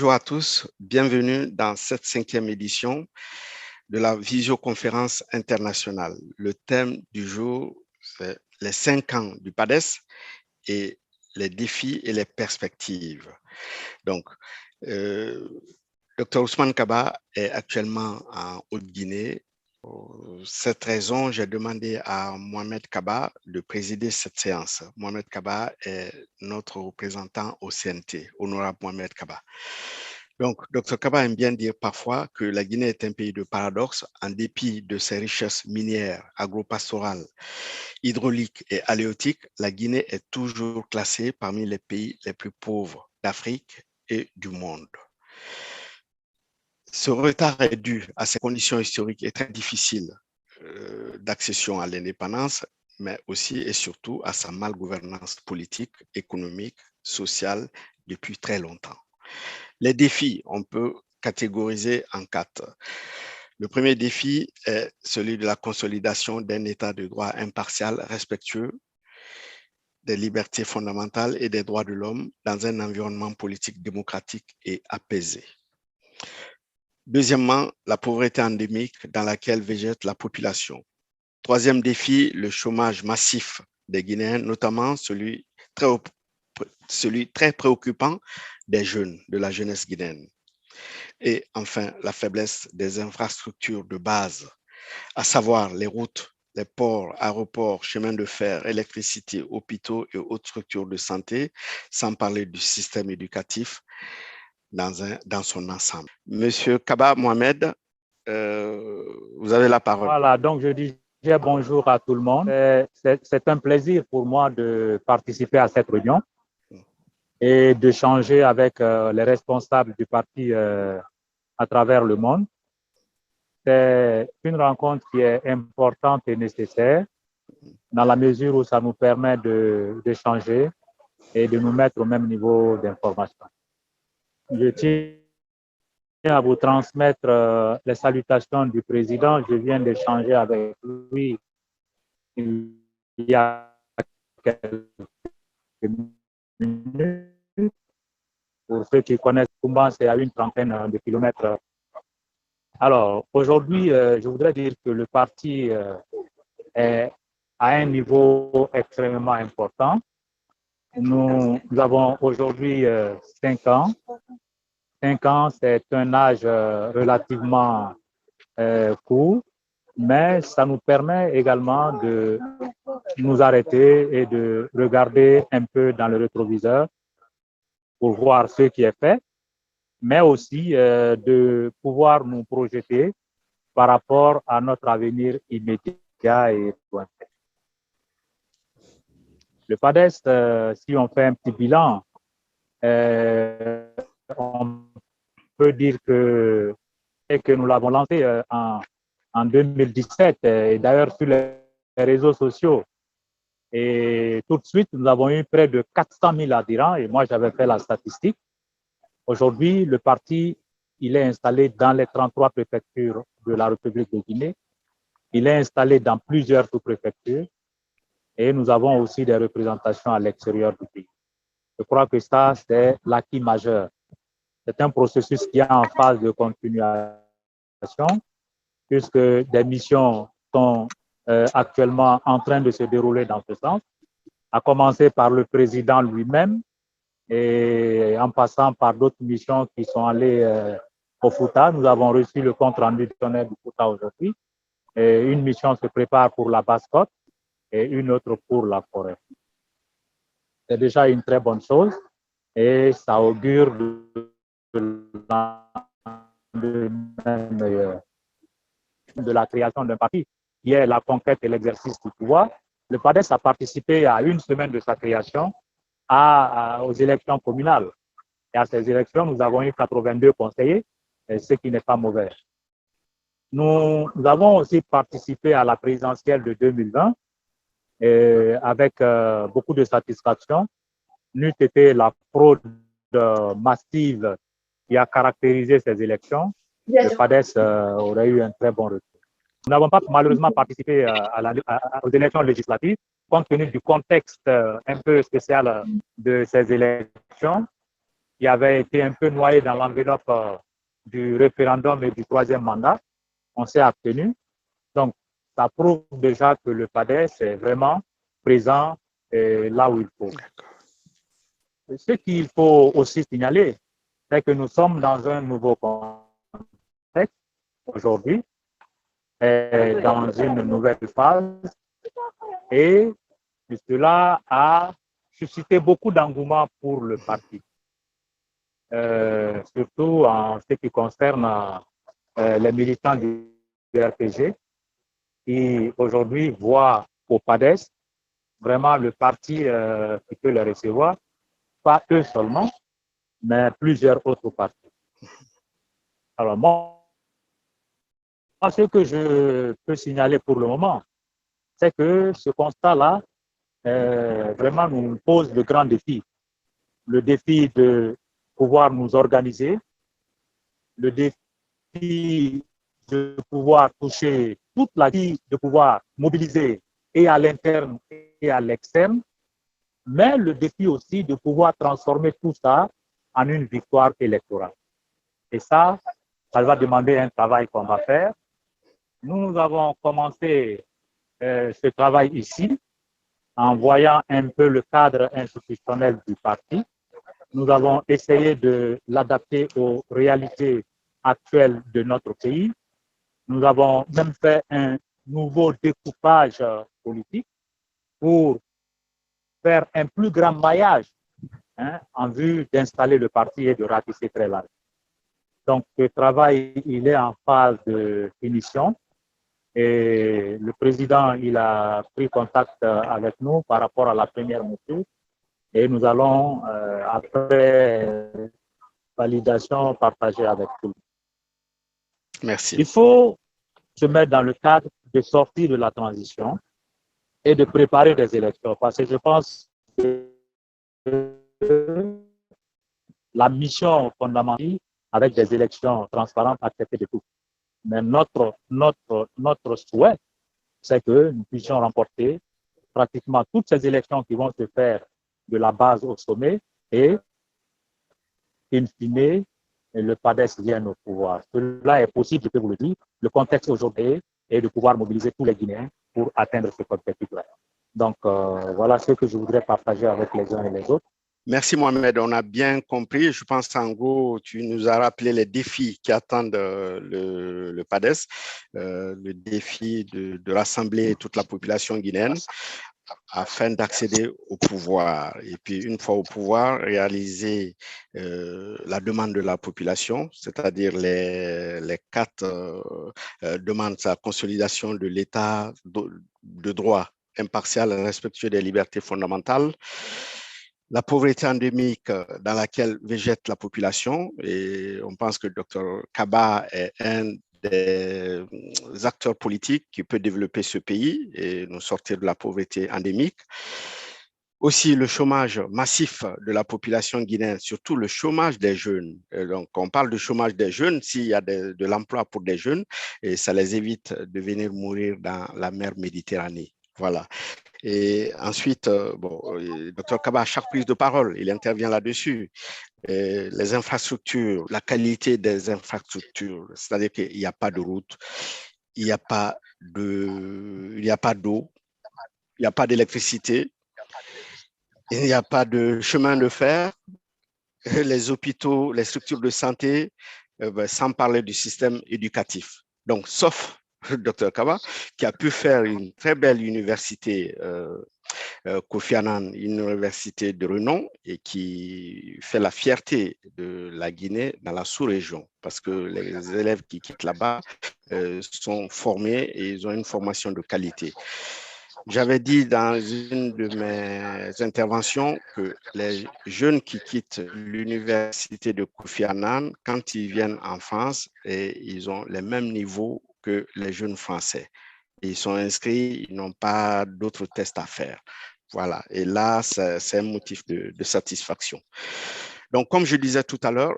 Bonjour à tous, bienvenue dans cette 5e édition de la visioconférence internationale. Le thème du jour, c'est les 5 ans du PADES et les défis et les perspectives. Donc, Dr Ousmane Kaba est actuellement en Haute-Guinée. Pour cette raison, j'ai demandé à Mohamed Kaba de présider cette séance. Mohamed Kaba est notre représentant au CNT, honorable Mohamed Kaba. Donc, Dr Kaba aime bien dire parfois que la Guinée est un pays de paradoxes en dépit de ses richesses minières, agropastorales, hydrauliques et halieutiques. La Guinée est toujours classée parmi les pays les plus pauvres d'Afrique et du monde. Ce retard est dû à ces conditions historiques et très difficiles d'accession à l'indépendance, mais aussi et surtout à sa malgouvernance politique, économique, sociale depuis très longtemps. Les défis, on peut catégoriser en 4. Le premier défi est celui de la consolidation d'un état de droit impartial, respectueux des libertés fondamentales et des droits de l'homme dans un environnement politique démocratique et apaisé. Deuxièmement, la pauvreté endémique dans laquelle végète la population. Troisième défi, le chômage massif des Guinéens, notamment celui très préoccupant des jeunes, de la jeunesse guinéenne. Et enfin, la faiblesse des infrastructures de base, à savoir les routes, les ports, aéroports, chemins de fer, électricité, hôpitaux et autres structures de santé, sans parler du système éducatif dans son ensemble. Monsieur Kaba Mohamed, vous avez la parole. Voilà, donc je disais bonjour à tout le monde. C'est un plaisir pour moi de participer à cette réunion et d'échanger avec les responsables du parti à travers le monde. C'est une rencontre qui est importante et nécessaire dans la mesure où ça nous permet d'échanger et de nous mettre au même niveau d'information. Je tiens à vous transmettre les salutations du président. Je viens d'échanger avec lui il y a quelques minutes. Pour ceux qui connaissent Koumba, c'est à une trentaine de kilomètres. Alors, aujourd'hui, je voudrais dire que le parti est à un niveau extrêmement important. Nous avons aujourd'hui 5 ans. 5 ans, c'est un âge relativement court, mais ça nous permet également de nous arrêter et de regarder un peu dans le rétroviseur pour voir ce qui est fait, mais aussi de pouvoir nous projeter par rapport à notre avenir immédiat et lointain. Le PADES, si on fait un petit bilan, on peut dire que nous l'avons lancé en 2017, et d'ailleurs sur les réseaux sociaux. Et tout de suite, nous avons eu près de 400 000 adhérents, et moi j'avais fait la statistique. Aujourd'hui, le parti, il est installé dans les 33 préfectures de la République de Guinée. Il est installé dans plusieurs sous-préfectures et nous avons aussi des représentations à l'extérieur du pays. Je crois que ça, c'est l'acquis majeur. C'est un processus qui est en phase de continuation puisque des missions sont actuellement en train de se dérouler dans ce sens, à commencer par le président lui-même et en passant par d'autres missions qui sont allées au Fouta. Nous avons reçu le compte rendu du Fouta aujourd'hui. Et une mission se prépare pour la Basse-Côte et une autre pour la forêt. C'est déjà une très bonne chose et ça augure de la création d'un parti qui est la conquête et l'exercice du pouvoir. Le PADES a participé à une semaine de sa création aux élections communales. Et à ces élections, nous avons eu 82 conseillers, ce qui n'est pas mauvais. Nous avons aussi participé à la présidentielle de 2020 avec beaucoup de satisfaction. N'eût été la fraude massive qui a caractérisé ces élections, le PADES aurait eu un très bon retour. Nous n'avons pas malheureusement participé aux élections législatives, compte tenu du contexte un peu spécial de ces élections. qui avait été un peu noyé dans l'enveloppe du référendum et du troisième mandat. On s'est abstenu. Donc, ça prouve déjà que le PADES est vraiment présent là où il faut. Ce qu'il faut aussi signaler, c'est que nous sommes dans un nouveau contexte aujourd'hui, dans une nouvelle phase, et cela a suscité beaucoup d'engouement pour le parti, surtout en ce qui concerne les militants du RPG, qui aujourd'hui voient au PADES vraiment le parti qui peut les recevoir, pas eux seulement, mais plusieurs autres partis. Alors moi, ce que je peux signaler pour le moment, c'est que ce constat-là vraiment nous pose de grands défis. Le défi de pouvoir nous organiser, le défi de pouvoir toucher toute la vie, de pouvoir mobiliser et à l'interne et à l'externe, mais le défi aussi de pouvoir transformer tout ça en une victoire électorale. Et ça va demander un travail qu'on va faire. Nous avons commencé ce travail ici en voyant un peu le cadre institutionnel du parti. Nous avons essayé de l'adapter aux réalités actuelles de notre pays. Nous avons même fait un nouveau découpage politique pour faire un plus grand maillage en vue d'installer le parti et de ratisser très large. Donc, ce travail, il est en phase de finition et le président, il a pris contact avec nous par rapport à la première mesure et nous allons, après validation, partager avec tout le monde. Merci. Il faut se mettre dans le cadre de sortir de la transition et de préparer des élections parce que je pense que la mission fondamentale avec des élections transparentes acceptées de tous. Mais notre souhait, c'est que nous puissions remporter pratiquement toutes ces élections qui vont se faire de la base au sommet et, in fine, le PADES vienne au pouvoir. Cela est possible, je peux vous le dire. Le contexte aujourd'hui est de pouvoir mobiliser tous les Guinéens pour atteindre ce objectif-là. Donc, voilà ce que je voudrais partager avec les uns et les autres. Merci Mohamed, on a bien compris. Je pense en gros, tu nous as rappelé les défis qui attendent le PADES, le défi de rassembler toute la population guinéenne afin d'accéder au pouvoir. Et puis, une fois au pouvoir, réaliser la demande de la population, c'est-à-dire les quatre demandes, la consolidation de l'État de droit impartial et respectueux des libertés fondamentales, la pauvreté endémique dans laquelle végète la population. Et on pense que le Dr Kaba est un des acteurs politiques qui peut développer ce pays et nous sortir de la pauvreté endémique. Aussi le chômage massif de la population guinéenne, surtout le chômage des jeunes. Et donc, on parle de chômage des jeunes, s'il y a de l'emploi pour des jeunes, et ça les évite de venir mourir dans la mer Méditerranée. Voilà. Et ensuite, Dr Kaba, à chaque prise de parole, il intervient là-dessus. Les infrastructures, la qualité des infrastructures, c'est-à-dire qu'il n'y a pas de route, il n'y a pas d'eau, il n'y a pas d'électricité, il n'y a pas de chemin de fer, les hôpitaux, les structures de santé, sans parler du système éducatif. Donc, sauf Dr Kaba, qui a pu faire une très belle université Kofi Annan, une université de renom et qui fait la fierté de la Guinée dans la sous-région parce que les élèves qui quittent là-bas sont formés et ils ont une formation de qualité. J'avais dit dans une de mes interventions que les jeunes qui quittent l'université de Kofi Annan, quand ils viennent en France, ils ont les mêmes niveaux que les jeunes Français. Ils sont inscrits, ils n'ont pas d'autres tests à faire. Voilà. Et là, c'est un motif de satisfaction. Donc, comme je disais tout à l'heure,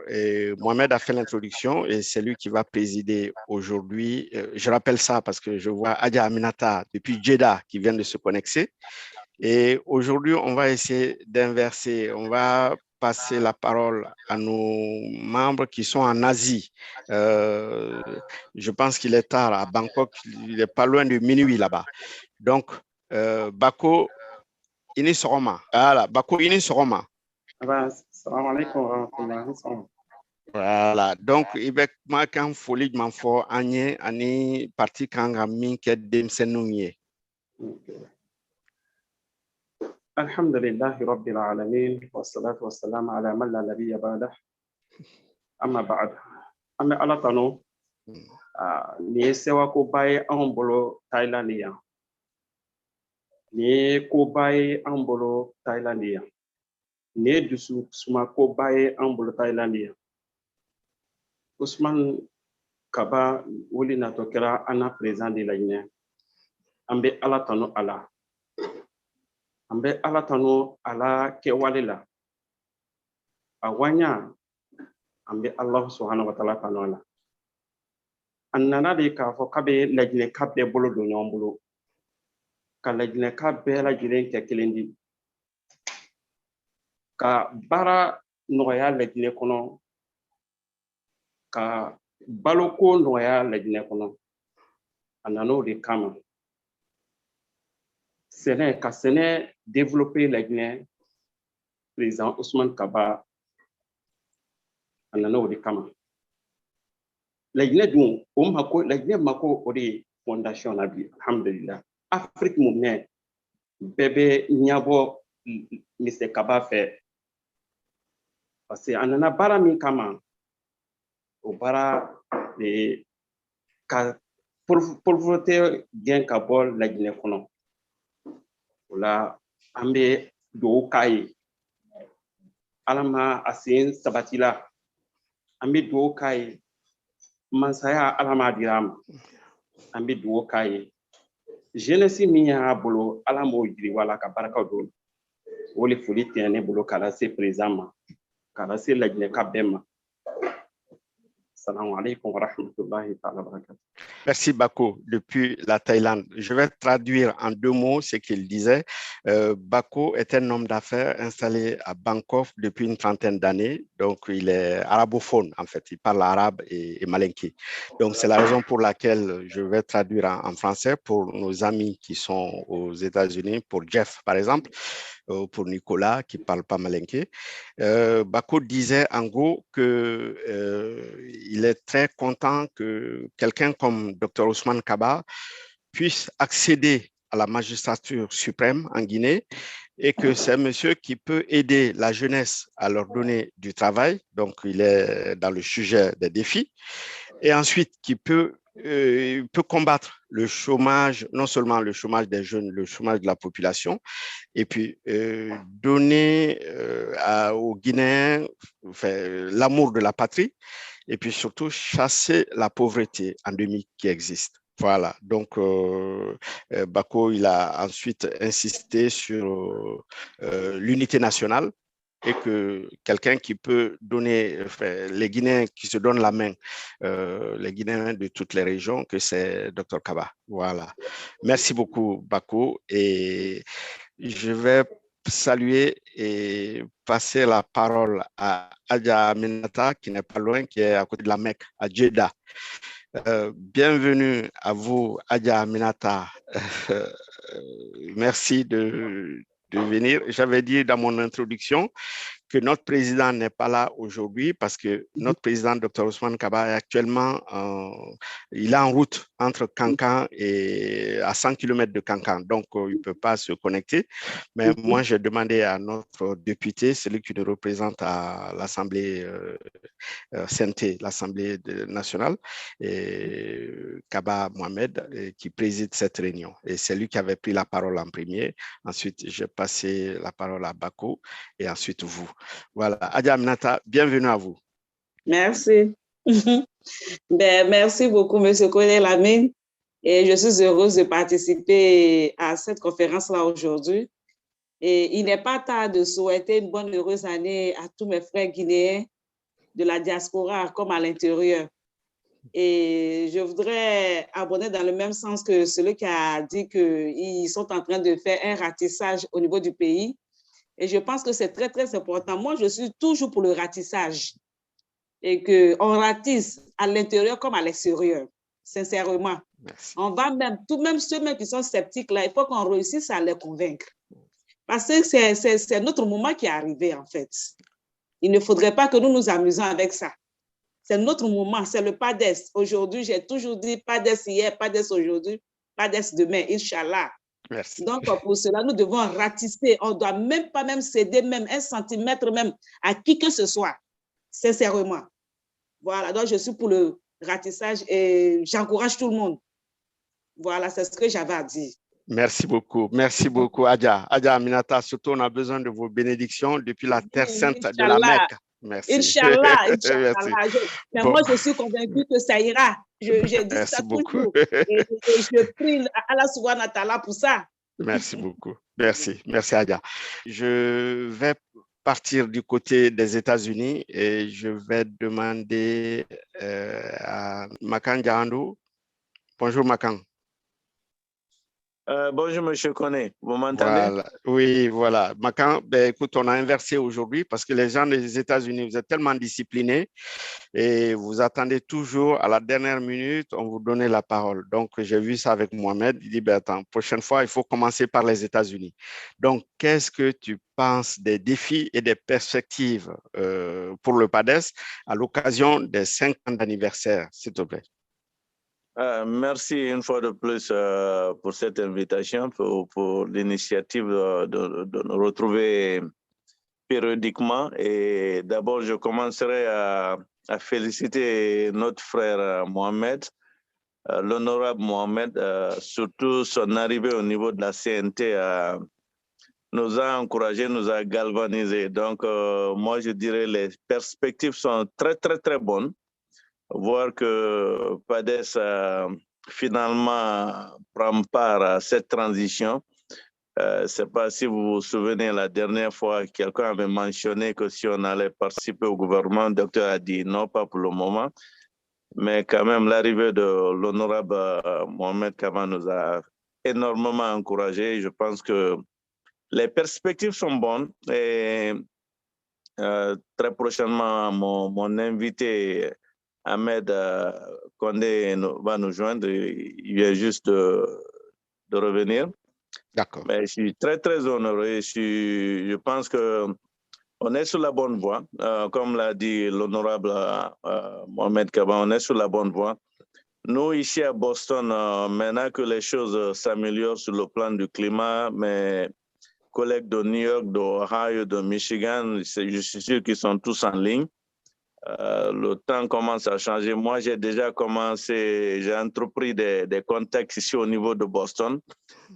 Mohamed a fait l'introduction et c'est lui qui va présider aujourd'hui. Je rappelle ça parce que je vois Adja Aminata depuis Jeddah qui vient de se connecter. Et aujourd'hui, on va essayer d'inverser. On va passer la parole à nos membres qui sont en Asie. Je pense qu'il est tard à Bangkok, il n'est pas loin de minuit là-bas. Donc, Bako ini sɔgɔma. Voilà, Bako ini sɔgɔma. Assalamu alaikum wa rahmatullahi. Voilà, donc i bɛ kumakan foli jumɛn fɔ an ye ani parti kan ka min kɛ denmisɛnninw ye. Alhamdulillahi rabbil alamin wassalatu wassalamu ala man la nabiyya ba'da. Amma ba'd. An bɛ Ala tanu. Nin ye sewakoba ye anw bolo Thailand yan. Nin ye koba ye anw bolo Thailand yan. Nin ye dususumakoba ye anw bolo Thailand yan. Ousmane Kaba wuli natɔ kɛra an na président de la Guinée. An bɛ Ala tanu a la. An bɛ Ala tanu a la kɛwale la. A waɲa an bɛ Ala subhanahu wa ta'ala tanu a la. An nana de k'a fɔ k'a bɛ Laginɛka bɛɛ bolo don ɲɔgɔn bolo. Ka Laginɛka bɛɛ lajɛlen kɛ kelen di. Ka baara nɔgɔya Laginɛ kɔnɔ. Ka baloko nɔgɔya Laginɛ kɔnɔ. A nan'o de kama. Ka sɛnɛ développer Laginɛ, président Ousmane Kaba a nan'o de kama. Laginɛ dun, Laginɛ mako o de ye fondation na bi, alhamdulillah. Afrique mun mɛn bɛɛ bɛ ɲɛbɔ Mr Kaba fɛ. Parce que a nana baara min kama, o baara de ye ka pauvreté gɛn ka bɔ Laginɛ kɔnɔ. O la an bɛ dugawu k'a ye. Ala ma a sen sabati la. An bɛ dugawu k'a ye. Mansaya Ala ma dira a ma. An bɛ dugawu k'a ye. Jeunesse min y'a bolo, Ala m'o yiriwa la ka barika don. O de foli tɛ ne bolo k'a lase président ma, k'a lase Laginɛka bɛɛ ma. Assalamu alaikum wa rahmatullahi wa barakatuh. Merci Bako, depuis la Thaïlande. Je vais traduire en 2 mots ce qu'il disait. Bako est un homme d'affaires installé à Bangkok depuis une 30aine d'années. Donc, il est arabophone, en fait. Il parle arabe et malinké. Donc, c'est la raison pour laquelle je vais traduire en français pour nos amis qui sont aux États-Unis, pour Jeff, par exemple, pour Nicolas, qui ne parle pas malinké. Bako disait en gros qu'il est très content que quelqu'un comme Dr Ousmane Kaba puisse accéder à la magistrature suprême en Guinée et que c'est un monsieur qui peut aider la jeunesse à leur donner du travail. Donc, il est dans le sujet des défis. Et ensuite, qui peut combattre le chômage, non seulement le chômage des jeunes, le chômage de la population, et puis donner aux Guinéens l'amour de la patrie, et puis surtout chasser la pauvreté endémique qui existe. Voilà, donc Bako, il a ensuite insisté sur l'unité nationale et que quelqu'un qui peut donner, les Guinéens qui se donnent la main, les Guinéens de toutes les régions, que c'est Dr Kaba. Voilà. Merci beaucoup, Bako. Et je vais saluer et passer la parole à Adja Aminata, qui n'est pas loin, qui est à côté de la Mecque, à Jeddah. Bienvenue à vous, Adja Aminata. Merci de venir. J'avais dit dans mon introduction que notre président n'est pas là aujourd'hui parce que notre président, Dr Ousmane Kaba, est actuellement il est en route entre Kankan et à 100 km de Kankan, donc il ne peut pas se connecter. Mais moi, j'ai demandé à notre député, celui qui nous représente à l'Assemblée CNT, l'Assemblée nationale, et Kaba Mohamed, qui préside cette réunion. Et c'est lui qui avait pris la parole en premier. Ensuite, j'ai passé la parole à Bako et ensuite vous. Voilà. Adja Aminata, bienvenue à vous. Merci. Merci beaucoup, M. Kone Lamine. Et je suis heureuse de participer à cette conférence-là aujourd'hui. Et il n'est pas tard de souhaiter une bonne, heureuse année à tous mes frères guinéens de la diaspora comme à l'intérieur. Et je voudrais abonder dans le même sens que celui qui a dit qu'ils sont en train de faire un ratissage au niveau du pays. Et je pense que c'est très, très important. Moi, je suis toujours pour le ratissage et qu'on ratisse à l'intérieur comme à l'extérieur, sincèrement. Merci. On va même, tout même ceux qui sont sceptiques, là, il faut qu'on réussisse à les convaincre. Parce que c'est notre moment qui est arrivé, en fait. Il ne faudrait pas que nous nous amusions avec ça. C'est notre moment, c'est le PADES. Aujourd'hui, j'ai toujours dit PADES hier, PADES aujourd'hui, PADES demain, Inch'Allah. Merci. Donc, pour cela, nous devons ratisser. On ne doit même pas même céder même 1 centimètre même à qui que ce soit, sincèrement. Voilà, donc je suis pour le ratissage et j'encourage tout le monde. Voilà, c'est ce que j'avais à dire. Merci beaucoup, Adja. Adja Aminata, surtout on a besoin de vos bénédictions depuis la terre sainte de la Mecque. Merci. Inch'Allah, Inch'Allah. Mais Bon. moi, je suis convaincue que ça ira. Je dis Merci ça beaucoup. toujours. Et je prie Allah subhanahu wa ta'ala pour ça. Merci beaucoup. Merci Adja. Je vais partir du côté des États-Unis et je vais demander à Makan Diandou. Bonjour Makan. Bonjour, monsieur Koné. Vous m'entendez? Voilà. Oui, voilà. Makan, ben, écoute, on a inversé aujourd'hui parce que les gens des États-Unis, vous êtes tellement disciplinés et vous attendez toujours à la dernière minute, on vous donne la parole. Donc, j'ai vu ça avec Mohamed. Il dit, ben, attends, prochaine fois, il faut commencer par les États-Unis. Donc, qu'est-ce que tu penses des défis et des perspectives pour le PADES à l'occasion des 5 ans d'anniversaire, s'il te plaît? Merci une fois de plus pour cette invitation, pour l'initiative de nous retrouver périodiquement. Et d'abord, je commencerai à féliciter notre frère Mohamed, l'honorable Mohamed, surtout son arrivée au niveau de la CNT nous a encouragés, nous a galvanisés. Donc, moi, je dirais les perspectives sont très, très, très bonnes. Voir que PADES finalement prend part à cette transition. Je ne sais pas si vous vous souvenez, la dernière fois, quelqu'un avait mentionné que si on allait participer au gouvernement, le docteur a dit non, pas pour le moment. Mais quand même, l'arrivée de l'honorable Mohamed Kaba nous a énormément encouragés. Je pense que les perspectives sont bonnes. Et très prochainement, mon invité Ahmed Condé va nous joindre. Il vient juste de revenir. D'accord. Mais je suis très, très honoré. Je pense qu'on est sur la bonne voie. Comme l'a dit l'honorable Mohamed Kaba, on est sur la bonne voie. Nous, ici à Boston, maintenant que les choses s'améliorent sur le plan du climat, mes collègues de New York, d'Ohio, de Michigan, je suis sûr qu'ils sont tous en ligne. Le temps commence à changer. Moi, j'ai déjà commencé, j'ai entrepris des contacts ici au niveau de Boston.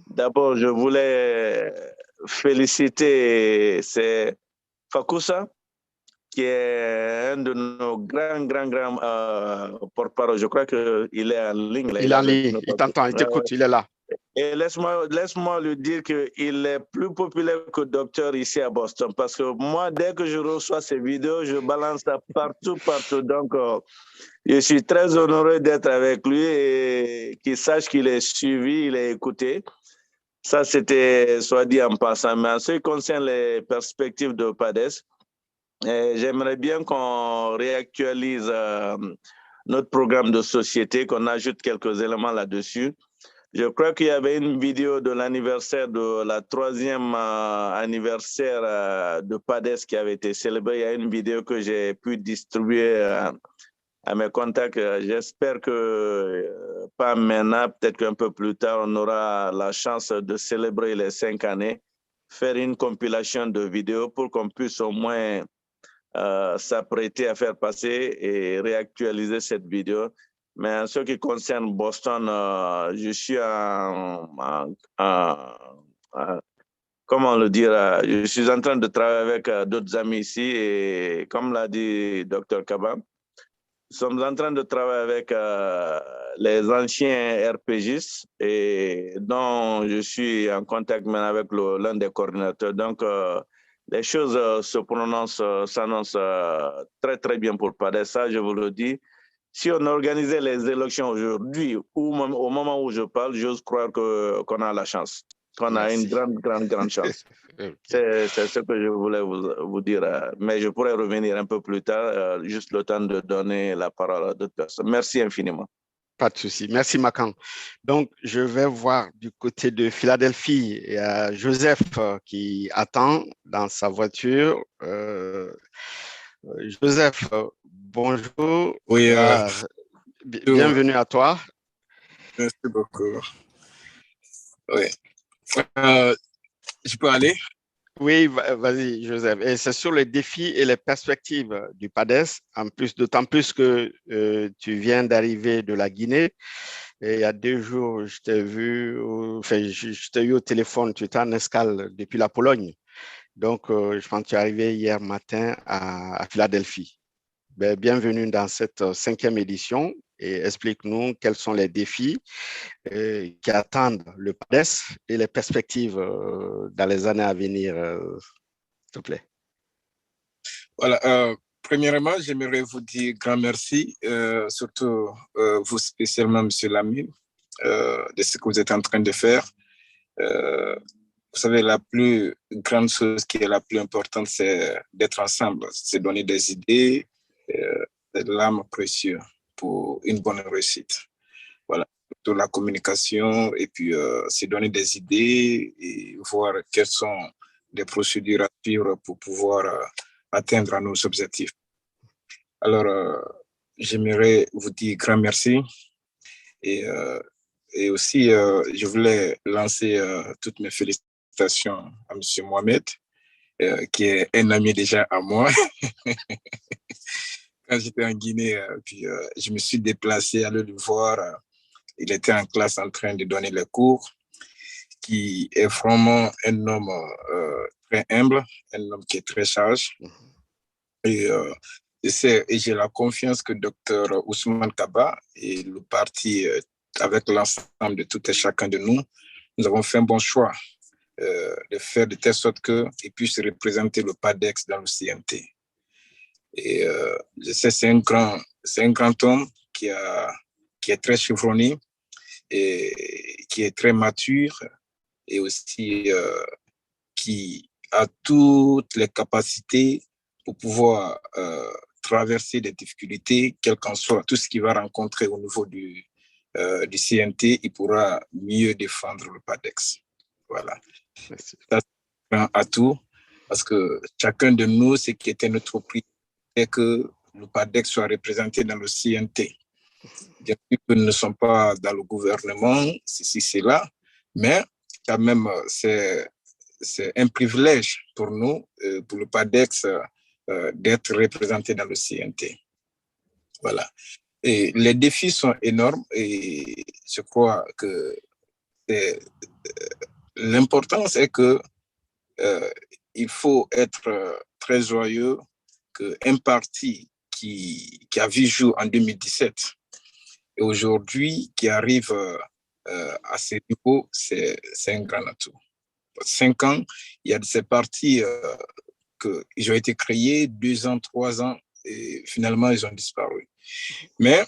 D'abord, je voulais féliciter Fakoussa, qui est un de nos grands porte-parole. Je crois qu'il est en ligne. Il est en ligne, il t'entend, il t'écoute, il est là. Et laisse-moi lui dire qu'il est plus populaire que docteur ici à Boston. Parce que moi, dès que je reçois ces vidéos, je balance ça partout. Donc, je suis très honoré d'être avec lui et qu'il sache qu'il est suivi, il est écouté. Ça, c'était soit dit en passant. Mais en ce qui concerne les perspectives de PADES, j'aimerais bien qu'on réactualise notre programme de société, qu'on ajoute quelques éléments là-dessus. Je crois qu'il y avait une vidéo de l'anniversaire de la 3e anniversaire de PADES qui avait été célébré. Il y a une vidéo que j'ai pu distribuer à mes contacts. J'espère que pas maintenant, peut-être qu'un peu plus tard, on aura la chance de célébrer les 5 années, faire une compilation de vidéos pour qu'on puisse au moins s'apprêter à faire passer et réactualiser cette vidéo. Mais en ce qui concerne Boston, je suis comment le dire, je suis en train de travailler avec d'autres amis ici et comme l'a dit Dr Kaba, nous sommes en train de travailler avec les anciens RPGistes et dont je suis en contact maintenant avec l'un des coordinateurs. Donc, les choses s'annoncent très, très bien pour PADES. Ça, je vous le dis. Si on organisait les élections aujourd'hui ou au moment où je parle, j'ose croire qu'on a la chance. qu'on a une grande chance. Okay. C'est ce que je voulais vous dire, mais je pourrais revenir un peu plus tard, juste le temps de donner la parole à d'autres personnes. Merci infiniment. Pas de souci. Merci, Makan. Donc, je vais voir du côté de Philadelphie. Il y a Joseph qui attend dans sa voiture. Joseph, bonjour. Oui, bienvenue à toi. Merci beaucoup. Oui. Je peux aller? Oui, vas-y, Joseph. Et c'est sur les défis et les perspectives du PADES, d'autant plus que tu viens d'arriver de la Guinée. Et il y a 2 jours, je t'ai vu, je t'ai eu au téléphone, tu étais en escale depuis la Pologne. Donc, je pense que tu es arrivé hier matin à Philadelphie. Bienvenue dans cette 5e édition et explique-nous quels sont les défis qui attendent le PADES et les perspectives dans les années à venir, s'il te plaît. Voilà. Premièrement, j'aimerais vous dire grand merci, surtout vous spécialement, M. Lamine, de ce que vous êtes en train de faire. Vous savez, la plus grande chose qui est la plus importante, c'est d'être ensemble, c'est donner des idées, de l'âme précieuse pour une bonne réussite. Voilà, de la communication et puis c'est donner des idées et voir quelles sont les procédures à suivre pour pouvoir atteindre nos objectifs. Alors, j'aimerais vous dire grand merci et aussi je voulais lancer toutes mes félicitations à M. Mohamed, qui est un ami déjà à moi. Quand j'étais en Guinée, puis je me suis déplacé, aller le voir. Il était en classe en train de donner les cours, qui est vraiment un homme très humble, un homme qui est très sage. Et j'ai la confiance que Dr Ousmane Kaba et le parti, avec l'ensemble de tout et chacun de nous, nous avons fait un bon choix de faire de telle sorte qu'il puisse représenter le PADEX dans le CNT. Et je sais, c'est un grand homme qui est très chevronné et qui est très mature et aussi qui a toutes les capacités pour pouvoir traverser des difficultés, quel qu'en soit tout ce qu'il va rencontrer au niveau du CNT, il pourra mieux défendre le PADEX. Voilà. Merci. Ça, c'est un atout parce que chacun de nous, ce qui était notre prix, c'est que le PADEX soit représenté dans le CNT. Bien sûr que nous ne sommes pas dans le gouvernement, c'est là, mais quand même, c'est un privilège pour nous, pour le PADEX, d'être représenté dans le CNT. Voilà. Et les défis sont énormes et je crois que l'important, c'est que il faut être très joyeux qu'un parti qui a vu jour en 2017 et aujourd'hui qui arrive à ce niveau, c'est un grand atout. 5 ans, il y a de ces partis qui ont été créés, 2 ans, 3 ans, et finalement, ils ont disparu. Mais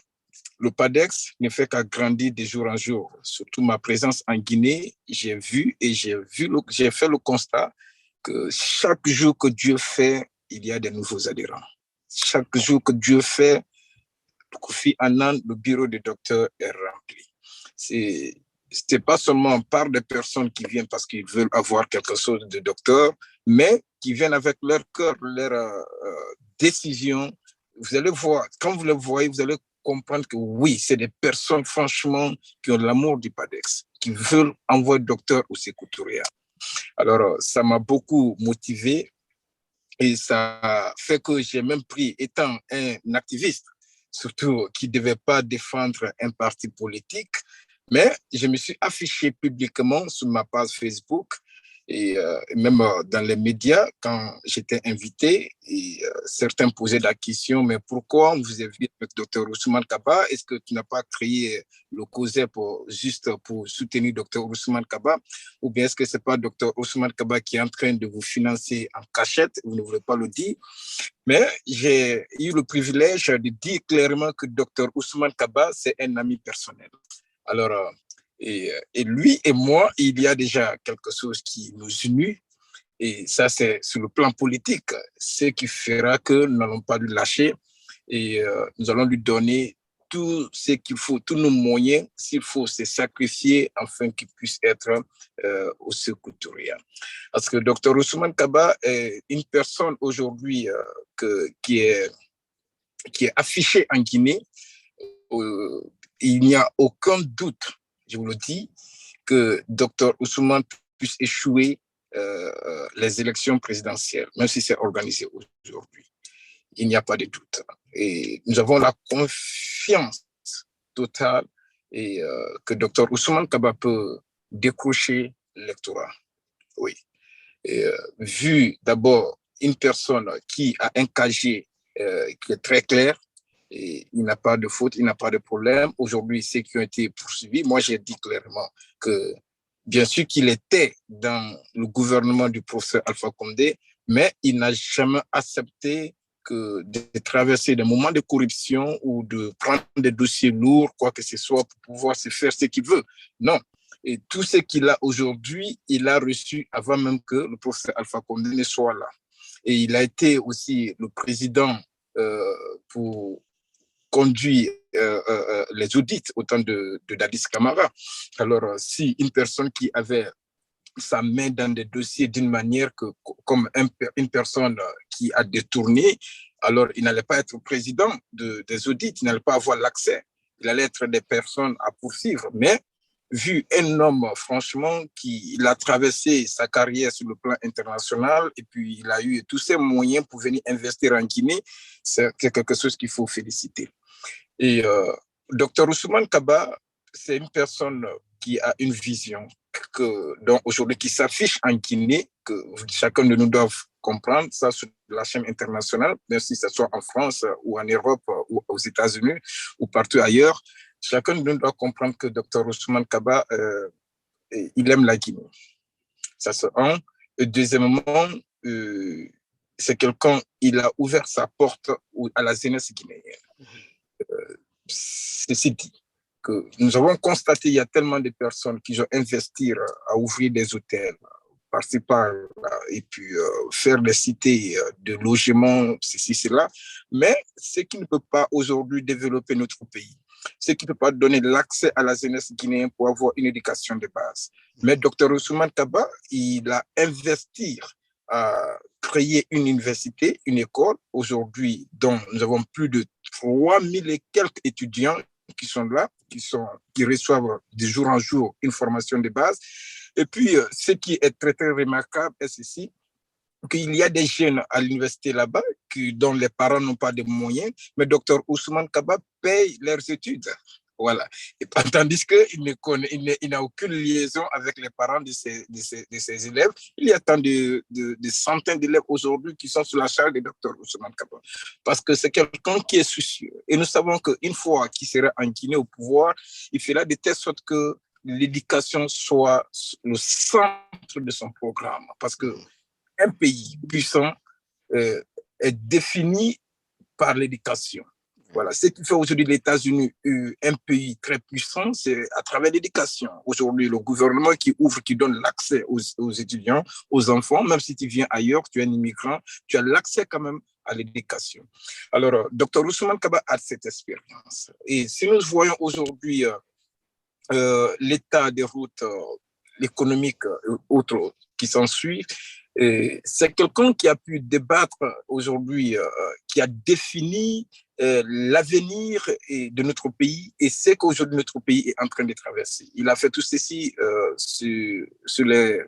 le PADEX ne fait qu'agrandir de jour en jour. Surtout ma présence en Guinée, j'ai fait le constat que chaque jour que Dieu fait, il y a de nouveaux adhérents. Chaque jour que Dieu fait, Kofi Annan, le bureau du docteur est rempli. C'est pas seulement par des personnes qui viennent parce qu'ils veulent avoir quelque chose de docteur, mais qui viennent avec leur cœur, leur décision. Vous allez voir, quand vous les voyez, vous allez comprendre que oui, c'est des personnes franchement qui ont l'amour du PADEX, qui veulent envoyer le docteur au Sékou Touré. Alors, ça m'a beaucoup motivé et ça fait que j'ai même pris, étant un activiste, surtout qui ne devait pas défendre un parti politique, mais je me suis affiché publiquement sur ma page Facebook et même dans les médias quand j'étais invité et certains posaient la question, mais pourquoi on vous invite avec Dr Ousmane Kaba? Est-ce que tu n'as pas créé le COSEP juste pour soutenir Dr Ousmane Kaba? Ou bien est-ce que ce n'est pas Dr Ousmane Kaba qui est en train de vous financer en cachette? Vous ne voulez pas le dire. Mais j'ai eu le privilège de dire clairement que Dr Ousmane Kaba, c'est un ami personnel. Alors, Et lui et moi, il y a déjà quelque chose qui nous unit. Et ça, c'est sur le plan politique, ce qui fera que nous n'allons pas lui lâcher et nous allons lui donner tout ce qu'il faut, tous nos moyens, s'il faut se sacrifier afin qu'il puisse être au secours couturier. Parce que Dr Ousmane Kaba est une personne aujourd'hui qui est affichée en Guinée. Il n'y a aucun doute, je vous le dis, que Dr Ousmane puisse échouer les élections présidentielles, même si c'est organisé aujourd'hui. Il n'y a pas de doute. Et nous avons la confiance totale et, que Dr Ousmane Kaba peut décrocher l'électorat. Oui. Et, vu d'abord une personne qui a un casier qui est très clair, et il n'a pas de faute, il n'a pas de problème. Aujourd'hui, ceux qui ont été poursuivis, moi j'ai dit clairement que bien sûr qu'il était dans le gouvernement du professeur Alpha Condé, mais il n'a jamais accepté que de traverser des moments de corruption ou de prendre des dossiers lourds, quoi que ce soit, pour pouvoir se faire ce qu'il veut. Non. Et tout ce qu'il a aujourd'hui, il a reçu avant même que le professeur Alpha Condé ne soit là. Et il a été aussi le président pour conduire les audits au temps de Dadis Camara. Alors, si une personne qui avait sa main dans des dossiers d'une manière que, comme une personne qui a détourné, alors il n'allait pas être président des audits, il n'allait pas avoir l'accès. Il allait être des personnes à poursuivre. Mais vu un homme, franchement, il a traversé sa carrière sur le plan international et puis il a eu tous ses moyens pour venir investir en Guinée, c'est quelque chose qu'il faut féliciter. Et Dr Ousmane Kaba, c'est une personne qui a une vision donc aujourd'hui qui s'affiche en Guinée, que chacun de nous doit comprendre, ça sur la chaîne internationale, même si ce soit en France ou en Europe ou aux États-Unis ou partout ailleurs, chacun de nous doit comprendre que Dr Ousmane Kaba, il aime la Guinée. Ça c'est un. Et deuxièmement, c'est quelqu'un, il a ouvert sa porte à la jeunesse guinéenne. Ceci dit, que nous avons constaté qu'il y a tellement de personnes qui vont investir à ouvrir des hôtels, par-ci par-là, et puis faire des cités de logements, ceci, cela, mais ce qui ne peut pas aujourd'hui développer notre pays, ce qui ne peut pas donner l'accès à la jeunesse guinéenne pour avoir une éducation de base. Mais Dr Ousmane Kaba, il a investi à créer une université, une école, aujourd'hui, dont nous avons plus de 3000 et quelques étudiants qui sont là, qui reçoivent de jour en jour une formation de base. Et puis, ce qui est très, très remarquable est ceci, qu'il y a des jeunes à l'université là-bas dont les parents n'ont pas de moyens, mais Dr Ousmane Kaba paye leurs études. Voilà. Et, tandis qu'il n'a aucune liaison avec les parents de ses élèves. Il y a tant de centaines d'élèves aujourd'hui qui sont sous la charge de Dr Ousmane Kaba. Parce que c'est quelqu'un qui est soucieux. Et nous savons qu'une fois qu'il sera en Guinée au pouvoir, il fera de telle sorte que l'éducation soit le centre de son programme. Parce qu'un pays puissant est défini par l'éducation. Voilà, ce qui fait aujourd'hui les États-Unis un pays très puissant, c'est à travers l'éducation. Aujourd'hui, le gouvernement qui ouvre, qui donne l'accès aux étudiants, aux enfants, même si tu viens ailleurs, tu es un immigrant, tu as l'accès quand même à l'éducation. Alors, Dr Ousmane Kaba a cette expérience. Et si nous voyons aujourd'hui l'état des routes économiques et autres qui s'ensuivent, c'est quelqu'un qui a pu débattre aujourd'hui, qui a défini l'avenir de notre pays et c'est qu'aujourd'hui notre pays est en train de traverser. Il a fait tout ceci sur les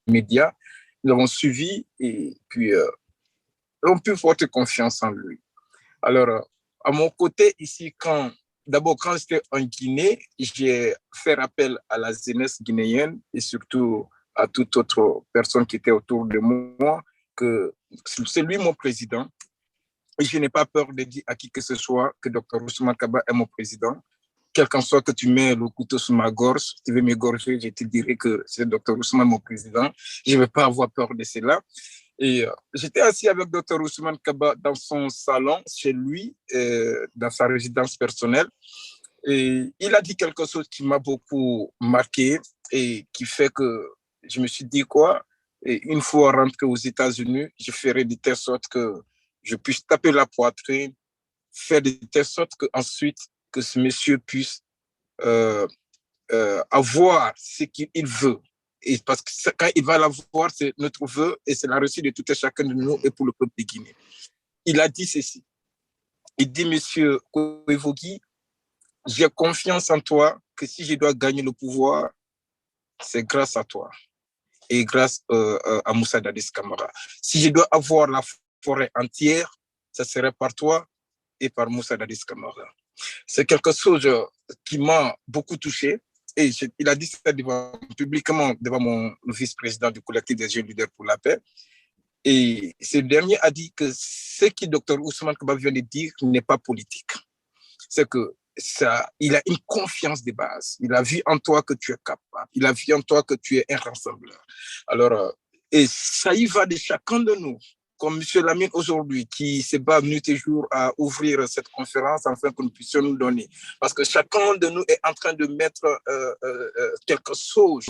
médias. Nous avons suivi et puis on peut porter confiance en lui. Alors, à mon côté ici, d'abord, quand j'étais en Guinée, j'ai fait appel à la jeunesse guinéenne et surtout à toute autre personne qui était autour de moi, que c'est lui mon président. Et je n'ai pas peur de dire à qui que ce soit que Dr Ousmane Kaba est mon président. Quel qu'en soit que tu mets le couteau sur ma gorge, si tu veux m'égorger, je te dirai que c'est Dr Ousmane mon président. Je ne vais pas avoir peur de cela. Et j'étais assis avec Dr Ousmane Kaba dans son salon, chez lui, dans sa résidence personnelle. Et il a dit quelque chose qui m'a beaucoup marqué et qui fait que je me suis dit quoi, et une fois rentré aux États-Unis, je ferai de telle sorte que je puisse taper la poitrine, faire de telle sorte que ensuite que ce monsieur puisse avoir ce qu'il veut. Et parce que quand il va l'avoir, c'est notre vœu et c'est la réussite de tout et chacun de nous et pour le peuple de Guinée. Il a dit ceci. Il dit, monsieur Koivogi, j'ai confiance en toi que si je dois gagner le pouvoir, c'est grâce à toi et grâce à Moussa Dadis Camara. Si je dois avoir la forêt entière, ça serait par toi et par Moussa Dadis Camara. C'est quelque chose qui m'a beaucoup touché. Et il a dit ça publiquement devant le vice-président du collectif des jeunes leaders pour la paix. Et ce dernier a dit que ce que Dr Ousmane Kaba vient de dire n'est pas politique. C'est que il a une confiance de base. Il a vu en toi que tu es capable. Il a vu en toi que tu es un rassembleur. Alors, et ça y va de chacun de nous. Comme M. Lamine aujourd'hui, qui se bat nuit et jour à ouvrir cette conférence afin que nous puissions nous donner. Parce que chacun de nous est en train de mettre quelque chose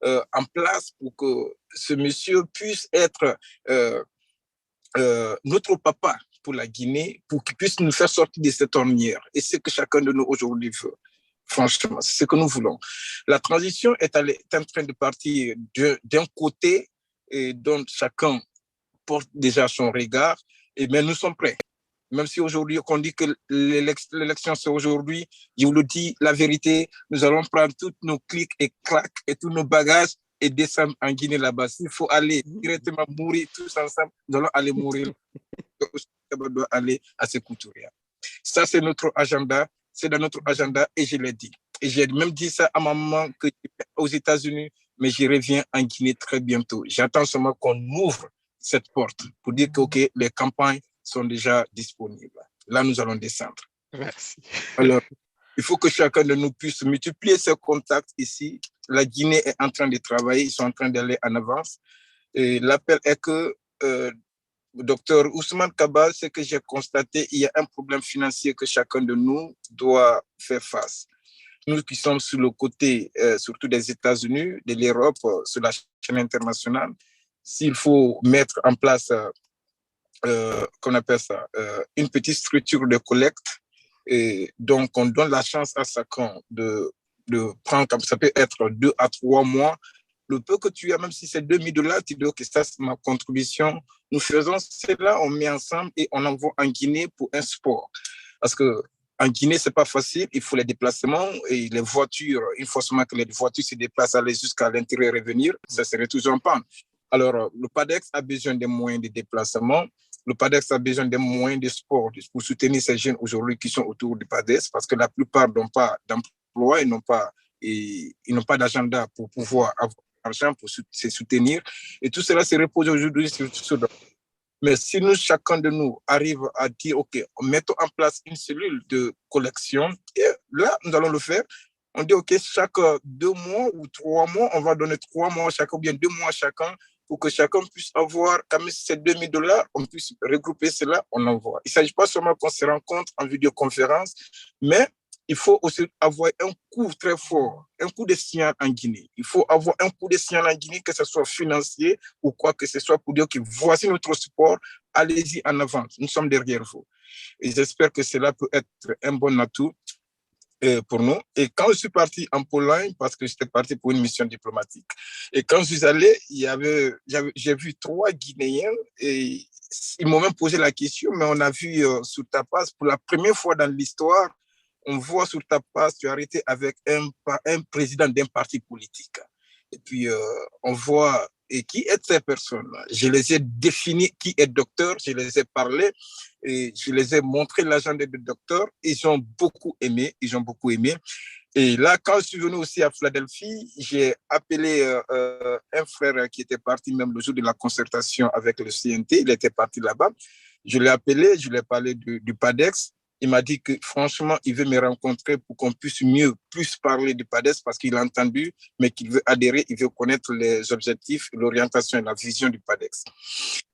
en place pour que ce monsieur puisse être notre papa pour la Guinée, pour qu'il puisse nous faire sortir de cette ornière. Et c'est ce que chacun de nous aujourd'hui veut. Franchement, c'est ce que nous voulons. La transition est en train de partir d'un côté et dont chacun porte déjà son regard, mais nous sommes prêts. Même si aujourd'hui, on dit que l'élection c'est aujourd'hui, je vous le dis, la vérité, nous allons prendre tous nos clics et claques et tous nos bagages et descendre en Guinée là-bas. S'il faut aller directement mourir tous ensemble, nous allons aller mourir. On doit aller à Sékou-Touré. Ça, c'est notre agenda. C'est dans notre agenda et je l'ai dit. Et j'ai même dit ça à ma maman que aux États-Unis, mais je reviens en Guinée très bientôt. J'attends seulement qu'on ouvre cette porte pour dire que okay, les campagnes sont déjà disponibles. Là, nous allons descendre. Merci. Alors, il faut que chacun de nous puisse multiplier ses contacts ici. La Guinée est en train de travailler, ils sont en train d'aller en avance. Et l'appel est que Docteur Ousmane Kaba, ce que j'ai constaté, il y a un problème financier que chacun de nous doit faire face. Nous qui sommes sur le côté, surtout des États-Unis, de l'Europe, sur la chaîne internationale, s'il faut mettre en place, qu'on appelle ça, une petite structure de collecte, et donc on donne la chance à chacun de prendre, comme ça peut être 2 à 3 mois, le peu que tu as, même si c'est $2,000, tu dis, OK, ça c'est ma contribution. Nous faisons cela, on met ensemble et on envoie en Guinée pour un sport. Parce que en Guinée, c'est pas facile, il faut les déplacements et les voitures, une fois seulement que les voitures se déplacent, aller jusqu'à l'intérieur et revenir, ça serait toujours en panne. Alors, le PADEX a besoin de moyens de déplacement. Le PADEX a besoin de moyens de sport pour soutenir ces jeunes aujourd'hui qui sont autour du PADEX parce que la plupart n'ont pas d'emploi, ils n'ont pas d'agenda pour pouvoir avoir argent pour se soutenir. Et tout cela se repose aujourd'hui sur ça. Mais si nous, chacun de nous, arrive à dire, OK, mettons en place une cellule de collection, et là, nous allons le faire. On dit, OK, chaque 2 mois ou 3 mois, on va donner 3 mois chacun, ou bien 2 mois chacun, pour que chacun puisse avoir, comme ces $2,000, on puisse regrouper cela, on envoie. Il ne s'agit pas seulement qu'on se rencontre en vidéoconférence, mais il faut aussi avoir un coup très fort, un coup de signal en Guinée. Il faut avoir un coup de signal en Guinée, que ce soit financier ou quoi que ce soit, pour dire que voici notre support, allez-y en avant, nous sommes derrière vous. Et j'espère que cela peut être un bon atout pour nous. Et quand je suis parti en Pologne, parce que j'étais parti pour une mission diplomatique, et quand je suis allé, j'ai vu 3 Guinéens et ils m'ont même posé la question, mais on a vu sur ta page, pour la première fois dans l'histoire, on voit sur ta page, tu as arrêté avec un président d'un parti politique. Et puis, on voit et qui est ces personnes. Je les ai définis qui est docteur, je les ai parlé et je les ai montré l'agenda de docteur. Ils ont beaucoup aimé. Et là, quand je suis venu aussi à Philadelphie, j'ai appelé un frère qui était parti même le jour de la concertation avec le CNT. Il était parti là-bas. Je l'ai appelé, je lui ai parlé du PADEX. Il m'a dit que franchement, il veut me rencontrer pour qu'on puisse plus parler du PADEX parce qu'il a entendu, mais qu'il veut adhérer, il veut connaître les objectifs, l'orientation et la vision du PADEX.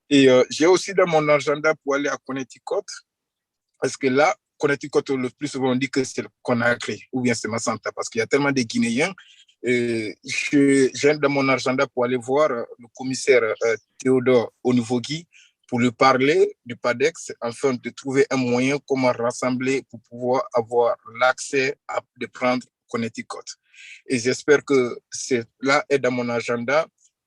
Et j'ai aussi dans mon agenda pour aller à Connecticut, parce que là, Connecticut, le plus souvent, on dit que c'est le Conakry ou bien c'est Massanta parce qu'il y a tellement de Guinéens. J'ai dans mon agenda pour aller voir le commissaire Théodore Onuvogui pour lui parler du PADEX afin de trouver un moyen comment rassembler pour pouvoir avoir l'accès de prendre Connecticut. Et j'espère que cela est dans mon agenda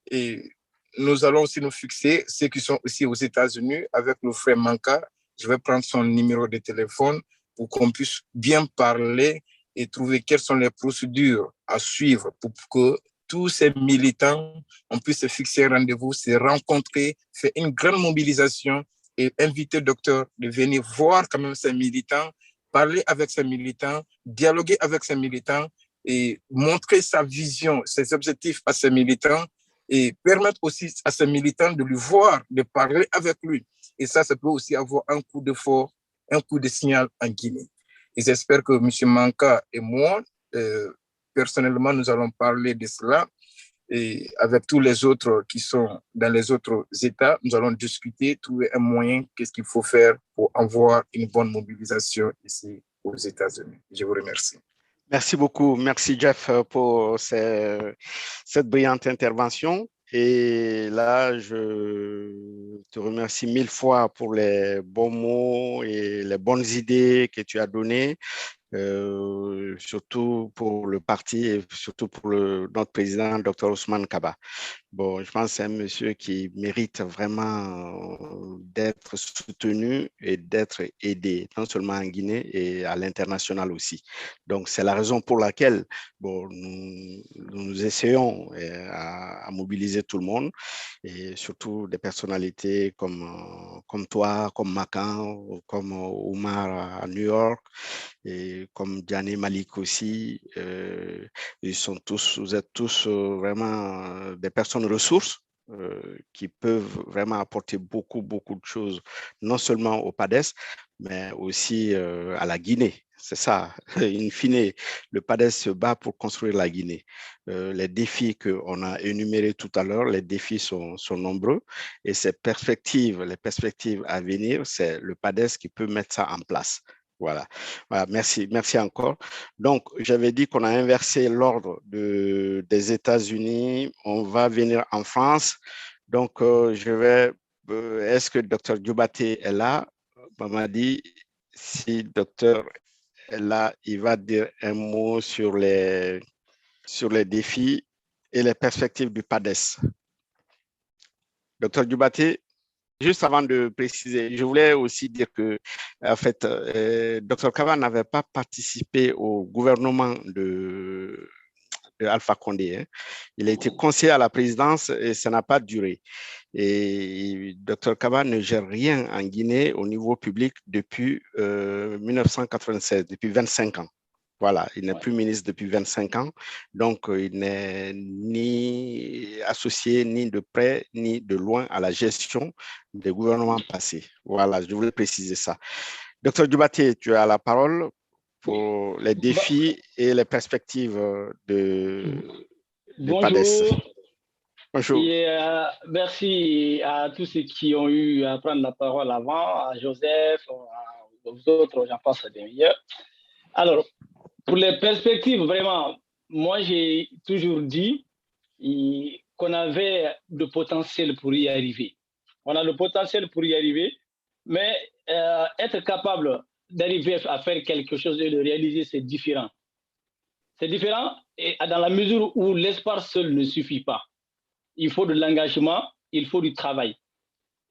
et nous allons aussi nous fixer, ceux qui sont aussi aux États-Unis, avec le frère Manka. Je vais prendre son numéro de téléphone pour qu'on puisse bien parler et trouver quelles sont les procédures à suivre pour que tous ces militants, on puisse se fixer un rendez-vous, se rencontrer, faire une grande mobilisation et inviter le docteur de venir voir quand même ces militants, parler avec ces militants, dialoguer avec ces militants et montrer sa vision, ses objectifs à ces militants et permettre aussi à ces militants de lui voir, de parler avec lui. Et ça peut aussi avoir un coup de fort, un coup de signal en Guinée. Et j'espère que M. Manka et moi, personnellement, nous allons parler de cela. Et avec tous les autres qui sont dans les autres États, nous allons discuter, trouver un moyen, qu'est-ce qu'il faut faire pour avoir une bonne mobilisation ici aux États-Unis. Je vous remercie. Merci beaucoup. Merci, Jeff, pour cette brillante intervention. Et là, je te remercie 1000 fois pour les bons mots et les bonnes idées que tu as données. Surtout pour le parti et surtout pour notre président, Dr Ousmane Kaba. Bon, je pense que c'est un monsieur qui mérite vraiment d'être soutenu et d'être aidé, non seulement en Guinée et à l'international aussi. Donc, c'est la raison pour laquelle nous essayons à mobiliser tout le monde et surtout des personnalités comme toi, comme Makan, comme Oumar à New York et comme Diané Malik aussi. Vous êtes tous vraiment des personnes ressources qui peuvent vraiment apporter beaucoup de choses, non seulement au PADES, mais aussi à la Guinée. C'est ça, in fine, le PADES se bat pour construire la Guinée. Les défis qu'on a énumérés tout à l'heure, les défis sont nombreux et les perspectives à venir, c'est le PADES qui peut mettre ça en place. Voilà, merci encore. Donc, j'avais dit qu'on a inversé l'ordre des États-Unis. On va venir en France. Donc, est-ce que Dr Diobaté est là? Mamadi, si Dr est là, il va dire un mot sur les défis et les perspectives du PADES. Dr Diobaté? Juste avant de préciser, je voulais aussi dire que, en fait, Dr Kaba n'avait pas participé au gouvernement de Alpha Condé. Hein. Il a été conseiller à la présidence et ça n'a pas duré. Et Dr Kaba ne gère rien en Guinée au niveau public depuis 1996, depuis 25 ans. Voilà, il n'est plus ministre depuis 25 ans, donc il n'est ni associé, ni de près, ni de loin à la gestion des gouvernements passés. Voilà, je voulais préciser ça. Docteur Diobaté, tu as la parole pour les défis et les perspectives de PADES. Bonjour. Et, merci à tous ceux qui ont eu à prendre la parole avant, à Joseph, aux autres, j'en passe des meilleurs. Alors, pour les perspectives, vraiment, moi, j'ai toujours dit qu'on avait le potentiel pour y arriver. On a le potentiel pour y arriver, mais être capable d'arriver à faire quelque chose et de réaliser, c'est différent. C'est différent et dans la mesure où l'espoir seul ne suffit pas. Il faut de l'engagement, il faut du travail.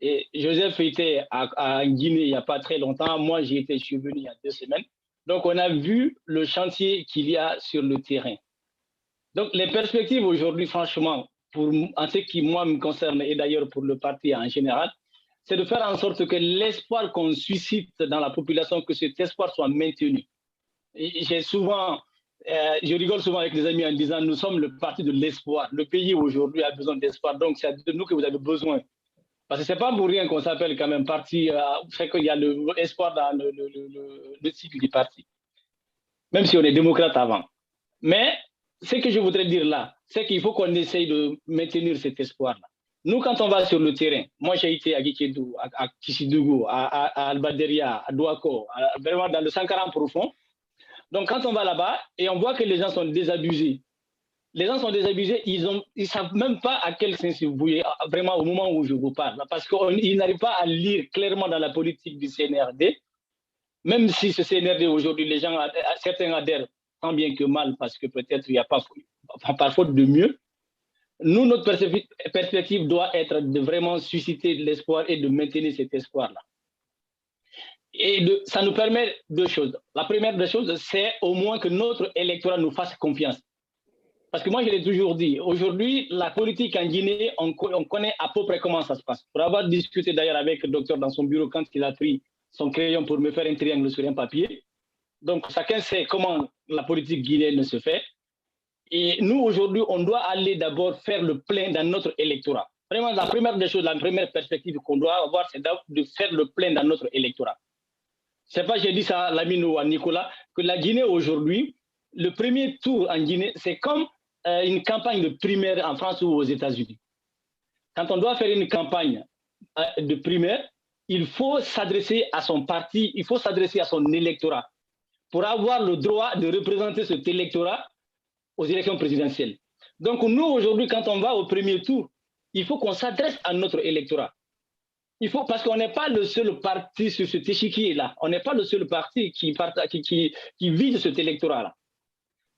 Et Joseph était en Guinée il n'y a pas très longtemps. Moi, je suis venu il y a 2 semaines. Donc, on a vu le chantier qu'il y a sur le terrain. Donc, les perspectives aujourd'hui, franchement, en ce qui, moi, me concerne, et d'ailleurs pour le parti en général, c'est de faire en sorte que l'espoir qu'on suscite dans la population, que cet espoir soit maintenu. Je rigole souvent avec les amis en disant, nous sommes le parti de l'espoir. Le pays aujourd'hui a besoin d'espoir, donc c'est de nous que vous avez besoin. Parce que ce n'est pas pour rien qu'on s'appelle quand même parti, fait qu'il y a l'espoir dans le cycle du parti. Même si on est démocrate avant. Mais ce que je voudrais dire là, c'est qu'il faut qu'on essaye de maintenir cet espoir-là. Nous, quand on va sur le terrain, moi j'ai été à Gikedou, à Kishidougou, à Albaderia, à Douako, vraiment dans le 140 profond. Donc quand on va là-bas et on voit que les gens sont désabusés, les gens sont désabusés, ils ne savent même pas à quel sens vous voyez, vraiment au moment où je vous parle, parce qu'ils n'arrivent pas à lire clairement dans la politique du CNRD, même si ce CNRD aujourd'hui, les gens, certains adhèrent tant bien que mal, parce que peut-être il n'y a pas, par faute de mieux. Nous, notre perspective doit être de vraiment susciter l'espoir et de maintenir cet espoir-là. Et ça nous permet deux choses. La première des choses, c'est au moins que notre électorat nous fasse confiance. Parce que moi, je l'ai toujours dit, aujourd'hui, la politique en Guinée, on connaît à peu près comment ça se passe. Pour avoir discuté d'ailleurs avec le docteur dans son bureau quand il a pris son crayon pour me faire un triangle sur un papier. Donc, chacun sait comment la politique guinéenne se fait. Et nous, aujourd'hui, on doit aller d'abord faire le plein dans notre électorat. Vraiment, la première des choses, la première perspective qu'on doit avoir, c'est de faire le plein dans notre électorat. Je ne sais pas, j'ai dit ça à Lamine ou à Nicolas, que la Guinée aujourd'hui, le premier tour en Guinée, c'est comme une campagne de primaire en France ou aux États-Unis. Quand on doit faire une campagne de primaire, il faut s'adresser à son parti, il faut s'adresser à son électorat pour avoir le droit de représenter cet électorat aux élections présidentielles. Donc nous, aujourd'hui, quand on va au premier tour, il faut qu'on s'adresse à notre électorat. Il faut, parce qu'on n'est pas le seul parti sur cet échiquier-là. On n'est pas le seul parti qui vise cet électorat-là.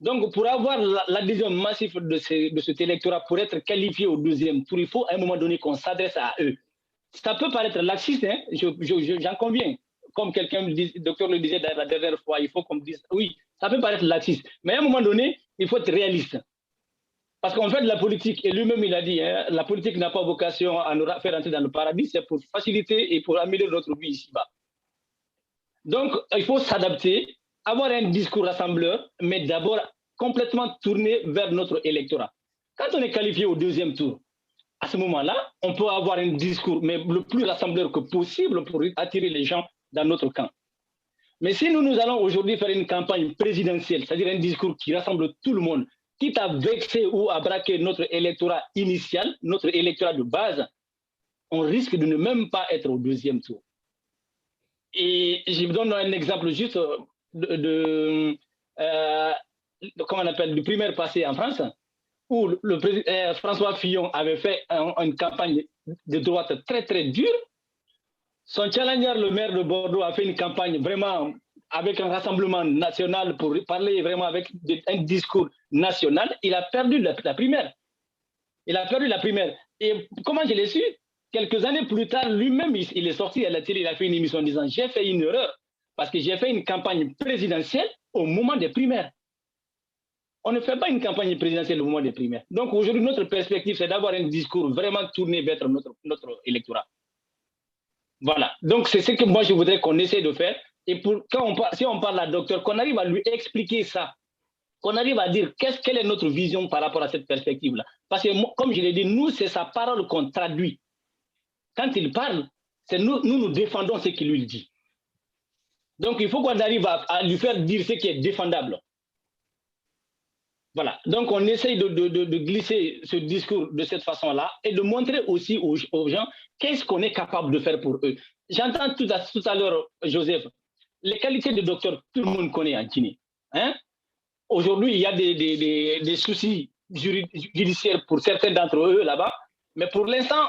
Donc, pour avoir l'adhésion massive de cet électorat, pour être qualifié au deuxième tour, il faut à un moment donné qu'on s'adresse à eux. Ça peut paraître laxiste, hein, j'en conviens. Comme quelqu'un, le docteur le disait la dernière fois, il faut qu'on me dise, oui, ça peut paraître laxiste. Mais à un moment donné, il faut être réaliste. Parce qu'on fait de la politique, et lui-même il a dit, hein, la politique n'a pas vocation à nous faire entrer dans le paradis, c'est pour faciliter et pour améliorer notre vie ici-bas. Donc, il faut s'adapter, avoir un discours rassembleur, mais d'abord complètement tourné vers notre électorat. Quand on est qualifié au deuxième tour, à ce moment-là, on peut avoir un discours, mais le plus rassembleur que possible pour attirer les gens dans notre camp. Mais si nous allons aujourd'hui faire une campagne présidentielle, c'est-à-dire un discours qui rassemble tout le monde, quitte à vexer ou à braquer notre électorat initial, notre électorat de base, on risque de ne même pas être au deuxième tour. Et je vous donne un exemple juste comment on appelle, du primaire passé en France, où le président François Fillon avait fait une campagne de droite très très dure. Son challenger, le maire de Bordeaux, a fait une campagne vraiment avec un rassemblement national pour parler vraiment avec un discours national. Il a perdu la primaire. Il a perdu la primaire. Et comment je l'ai su? Quelques années plus tard, lui-même, il est sorti à la télé, il a fait une émission en disant « J'ai fait une erreur parce que j'ai fait une campagne présidentielle au moment des primaires. » On ne fait pas une campagne présidentielle au moment des primaires. Donc aujourd'hui, notre perspective, c'est d'avoir un discours vraiment tourné vers notre électorat. Voilà. Donc c'est ce que moi, je voudrais qu'on essaie de faire. Et si on parle à docteur, qu'on arrive à lui expliquer ça, qu'on arrive à dire quelle est notre vision par rapport à cette perspective-là. Parce que, comme je l'ai dit, nous, c'est sa parole qu'on traduit. Quand il parle, c'est nous défendons ce qu'il lui dit. Donc, il faut qu'on arrive à lui faire dire ce qui est défendable. Voilà. Donc, on essaye de glisser ce discours de cette façon-là et de montrer aussi aux gens qu'est-ce qu'on est capable de faire pour eux. J'entends tout à l'heure, Joseph, les qualités de docteur, tout le monde connaît en Guinée. Hein? Aujourd'hui, il y a des soucis judiciaires pour certains d'entre eux là-bas, mais pour l'instant,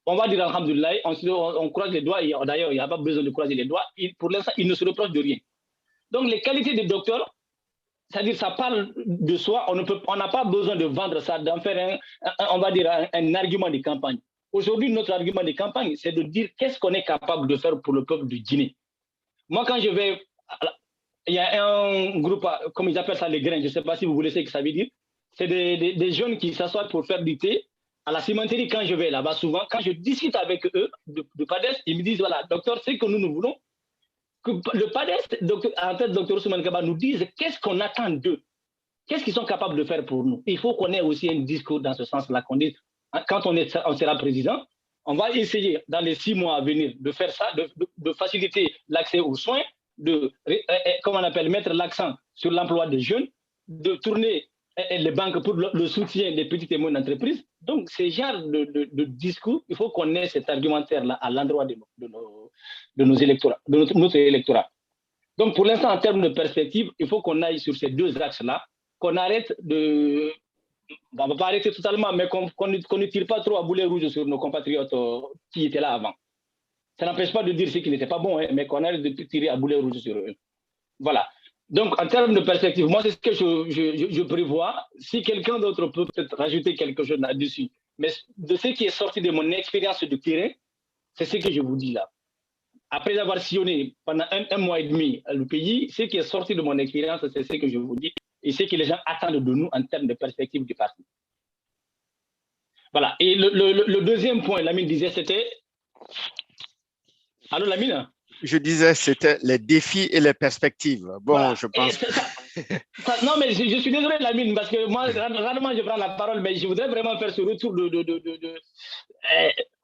on va dire alhamdoulilah, on croise les doigts, d'ailleurs, il n'y a pas besoin de croiser les doigts, pour l'instant, ils ne se reprochent de rien. Donc, les qualités des docteurs, c'est-à-dire ça parle de soi, on n'a pas besoin de vendre ça, d'en faire on va dire un argument de campagne. Aujourd'hui, notre argument de campagne, c'est de dire qu'est-ce qu'on est capable de faire pour le peuple du Guinée. Moi, quand je vais, il y a un groupe, comme ils appellent ça les grains, je ne sais pas si vous voulez ce que ça veut dire, c'est des jeunes qui s'assoient pour faire du thé. À la cimenterie, quand je vais là-bas, souvent, quand je discute avec eux de PADES, ils me disent, voilà, docteur, c'est que nous voulons que le PADES, en fait, docteur Ousmane Kaba nous dise qu'est-ce qu'on attend d'eux, qu'est-ce qu'ils sont capables de faire pour nous. Il faut qu'on ait aussi un discours dans ce sens-là, qu'on dise, quand on sera président, on va essayer dans les 6 mois à venir de faire ça, de faciliter l'accès aux soins, comment on appelle, mettre l'accent sur l'emploi des jeunes, de tourner les banques pour le soutien des petites et moyennes entreprises. Donc, ce genre de discours, il faut qu'on ait cet argumentaire-là à l'endroit de notre électorat. Donc, pour l'instant, en termes de perspective, il faut qu'on aille sur ces deux axes-là, qu'on arrête de... On ne va pas arrêter totalement, mais qu'on ne tire pas trop à boulet rouge sur nos compatriotes qui étaient là avant. Ça n'empêche pas de dire ce qui n'était pas bon, hein, mais qu'on arrête de tirer à boulet rouge sur eux. Voilà. Donc, en termes de perspective, moi, c'est ce que je prévois. Si quelqu'un d'autre peut peut-être rajouter quelque chose là-dessus, mais de ce qui est sorti de mon expérience de terrain, c'est ce que je vous dis là. Après avoir sillonné pendant un mois et demi le pays, ce qui est sorti de mon expérience, c'est ce que je vous dis et ce que les gens attendent de nous en termes de perspective du parti. Voilà. Et le deuxième point, Lamine disait, c'était... Allô, Lamine? Je disais, c'était les défis et les perspectives. Bon, voilà. Je pense... non, mais je suis désolé, Lamine, parce que moi, rarement je prends la parole, mais je voudrais vraiment faire ce retour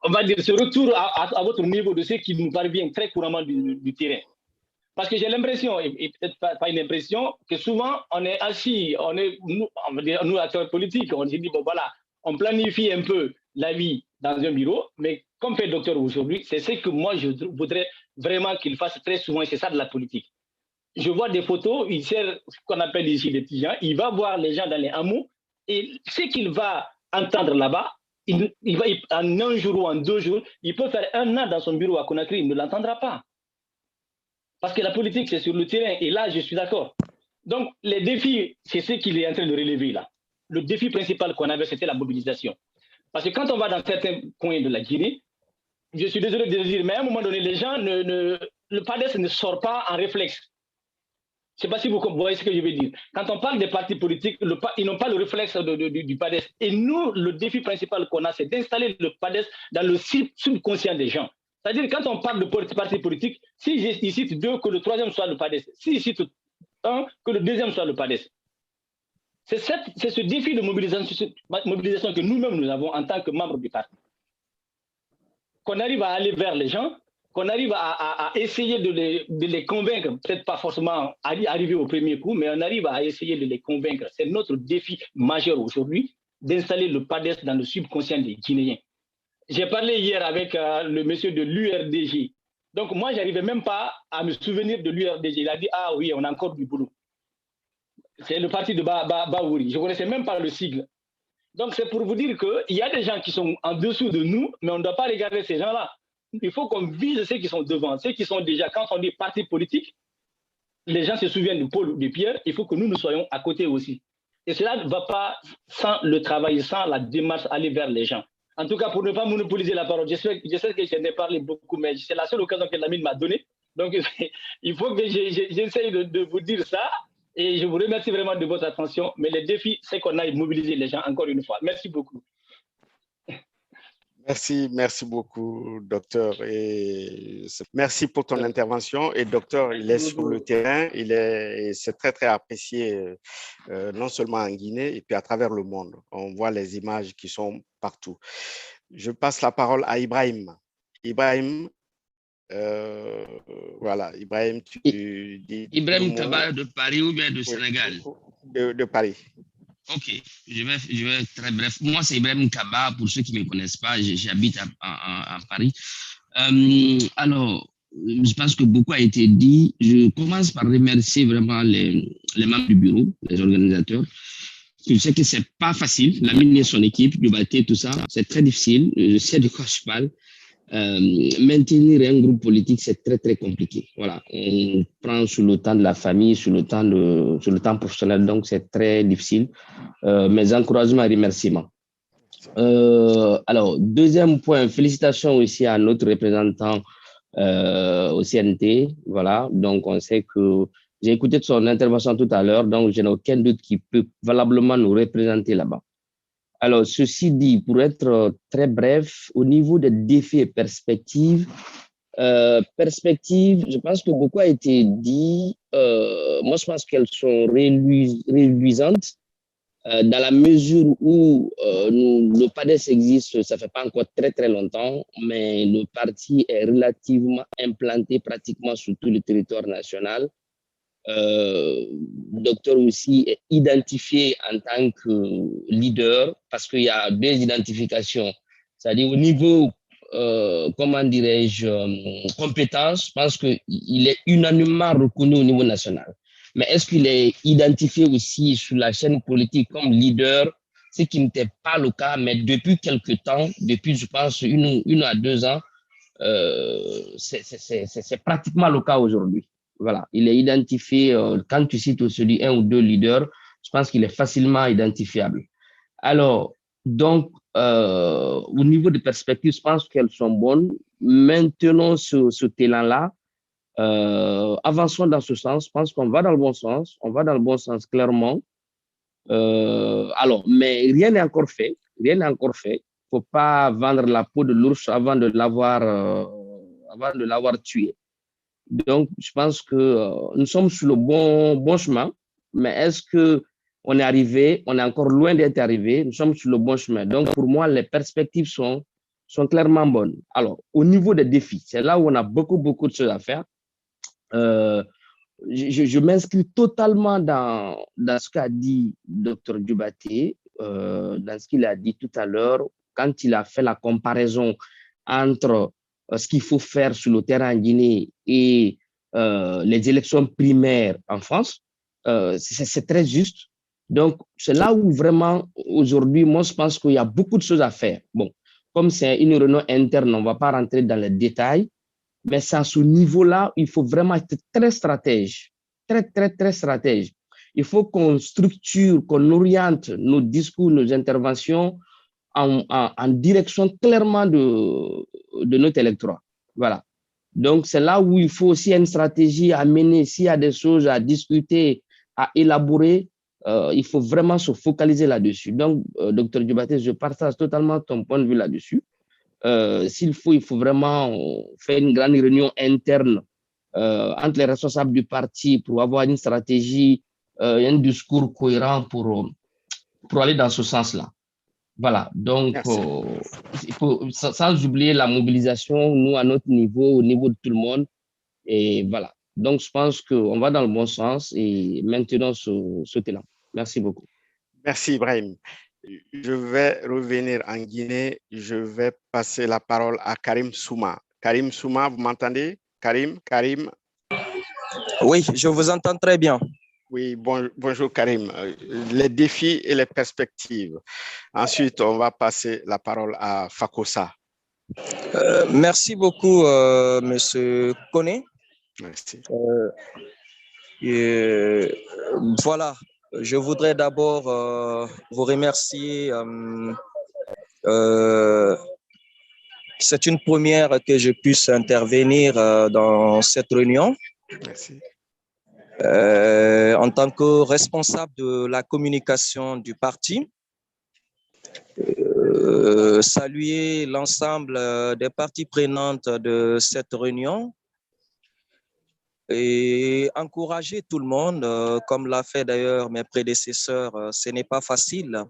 on va dire, ce retour à votre niveau de ce qui nous parvient très couramment du terrain. Parce que j'ai l'impression, et peut-être pas une impression, que souvent, on est assis, nous acteurs politiques, on se dit, bon voilà, on planifie un peu la vie dans un bureau, mais comme fait le docteur aujourd'hui, c'est ce que moi, je voudrais vraiment qu'il fasse très souvent, c'est ça de la politique. Je vois des photos, il sert ce qu'on appelle ici les petits gens, il va voir les gens dans les hameaux, et ce qu'il va entendre là-bas, il va en un jour ou en 2 jours, il peut faire 1 an dans son bureau à Conakry, il ne l'entendra pas. Parce que la politique, c'est sur le terrain, et là, je suis d'accord. Donc, les défis, c'est ce qu'il est en train de relever là. Le défi principal qu'on avait, c'était la mobilisation. Parce que quand on va dans certains coins de la Guinée, je suis désolé de le dire, mais à un moment donné, les gens, le PADES ne sort pas en réflexe. Je ne sais pas si vous voyez ce que je veux dire. Quand on parle des partis politiques, ils n'ont pas le réflexe du PADES. Et nous, le défi principal qu'on a, c'est d'installer le PADES dans le subconscient des gens. C'est-à-dire, quand on parle de partis politiques, si je cite 2, que le 3e soit le PADES. Si je cite 1, que le 2e soit le PADES. C'est ce défi de mobilisation que nous-mêmes nous avons en tant que membres du parti. Qu'on arrive à aller vers les gens, qu'on arrive à essayer de les convaincre, peut-être pas forcément arriver au premier coup, mais on arrive à essayer de les convaincre. C'est notre défi majeur aujourd'hui, d'installer le PADES dans le subconscient des Guinéens. J'ai parlé hier avec le monsieur de l'URDG. Donc moi, je n'arrivais même pas à me souvenir de l'URDG. Il a dit, ah oui, on a encore du boulot. C'est le parti de Baouri. Je ne connaissais même pas le sigle. Donc c'est pour vous dire qu'il y a des gens qui sont en dessous de nous, mais on ne doit pas regarder ces gens-là. Il faut qu'on vise ceux qui sont devant, ceux qui sont déjà, quand on dit parti politique, les gens se souviennent de Paul ou de Pierre, il faut que nous soyons à côté aussi. Et cela ne va pas sans le travail, sans la démarche, aller vers les gens. En tout cas, pour ne pas monopoliser la parole, je sais que j'en ai parlé beaucoup, mais c'est la seule occasion que Lamine m'a donnée. Donc, il faut que j'essaye de vous dire ça. Et je vous remercie vraiment de votre attention. Mais le défi, c'est qu'on aille mobiliser les gens encore une fois. Merci beaucoup. Merci beaucoup, docteur. Et merci pour ton intervention. Et docteur, il est sur le terrain, c'est très, très apprécié, non seulement en Guinée, et puis à travers le monde. On voit les images qui sont partout. Je passe la parole à Ibrahim. Ibrahim, voilà, Ibrahim, tu dis... Ibrahim Kaba de Paris ou bien de Sénégal? De Paris. Ok, je vais être très bref. Moi, c'est Ibrahim Kaba, pour ceux qui ne me connaissent pas, j'habite à Paris. Alors, je pense que beaucoup a été dit. Je commence par remercier vraiment les membres du bureau, les organisateurs. Je sais que ce n'est pas facile, Lamine et son équipe, de bâtir tout ça, c'est très difficile, je sais de quoi je parle. Maintenir un groupe politique, c'est très, très compliqué. Voilà, on prend sur le temps de la famille, sur le temps professionnel, donc c'est très difficile. Mes encouragements et remerciements. Alors, deuxième point, félicitations aussi à notre représentant au CNT. Voilà, donc on sait que j'ai écouté son intervention tout à l'heure, donc je n'ai aucun doute qu'il peut valablement nous représenter là-bas. Alors, ceci dit, pour être très bref, au niveau des défis et perspectives, je pense que beaucoup a été dit. Moi, je pense qu'elles sont réluisantes dans la mesure où le PADES existe, ça ne fait pas encore très, très longtemps, mais le parti est relativement implanté pratiquement sur tout le territoire national. docteur aussi est identifié en tant que leader parce qu'il y a deux identifications. C'est-à-dire au niveau, comment dirais-je, compétence, je pense qu'il est unanimement reconnu au niveau national. Mais est-ce qu'il est identifié aussi sur la chaîne politique comme leader, ce qui n'était pas le cas, mais depuis quelques temps, depuis je pense une à 2 ans, c'est pratiquement le cas aujourd'hui. Voilà, il est identifié, quand tu cites celui un ou deux leaders, je pense qu'il est facilement identifiable. Alors, donc, au niveau des perspectives, je pense qu'elles sont bonnes. Maintenons ce talent-là. Avançons dans ce sens. Je pense qu'on va dans le bon sens. On va dans le bon sens, clairement. Alors, mais rien n'est encore fait. Rien n'est encore fait. Il ne faut pas vendre la peau de l'ours avant de l'avoir tué. Donc, je pense que nous sommes sur le bon chemin. Mais est-ce qu'on est arrivé? On est encore loin d'être arrivé. Nous sommes sur le bon chemin. Donc, pour moi, les perspectives sont clairement bonnes. Alors, au niveau des défis, c'est là où on a beaucoup de choses à faire. Je m'inscris totalement dans ce qu'a dit Dr Dioubaté, dans ce qu'il a dit tout à l'heure, quand il a fait la comparaison entre ce qu'il faut faire sur le terrain en Guinée et les élections primaires en France. C'est très juste. Donc, c'est là où vraiment, aujourd'hui, moi, je pense qu'il y a beaucoup de choses à faire. Bon, comme c'est une réunion interne, on ne va pas rentrer dans les détails. Mais c'est à ce niveau-là, il faut vraiment être très stratège, très stratège. Il faut qu'on structure, qu'on oriente nos discours, nos interventions en direction clairement de notre électorat. Voilà. Donc, c'est là où il faut aussi une stratégie à mener. S'il y a des choses à discuter, à élaborer, il faut vraiment se focaliser là-dessus. Donc, Dr Dioubaté, je partage totalement ton point de vue là-dessus. S'il faut, il faut vraiment faire une grande réunion interne entre les responsables du parti pour avoir une stratégie, un discours cohérent pour aller dans ce sens-là. Voilà, donc il faut, sans oublier la mobilisation, nous à notre niveau, au niveau de tout le monde. Et voilà, donc je pense qu'on va dans le bon sens et maintenant ce talent. Merci beaucoup. Merci Ibrahim. Je vais revenir en Guinée. Je vais passer la parole à Karim Souma. Karim Souma, vous m'entendez? Karim? Oui, je vous entends très bien. Oui, bonjour Karim. Les défis et les perspectives. Ensuite, on va passer la parole à Fakosa. Merci beaucoup, Monsieur Koné. Merci. Voilà. Je voudrais d'abord vous remercier. C'est une première que je puisse intervenir dans cette réunion. Merci. En tant que responsable de la communication du parti, saluer l'ensemble des parties prenantes de cette réunion et encourager tout le monde, comme l'a fait d'ailleurs mes prédécesseurs. Ce n'est pas facile.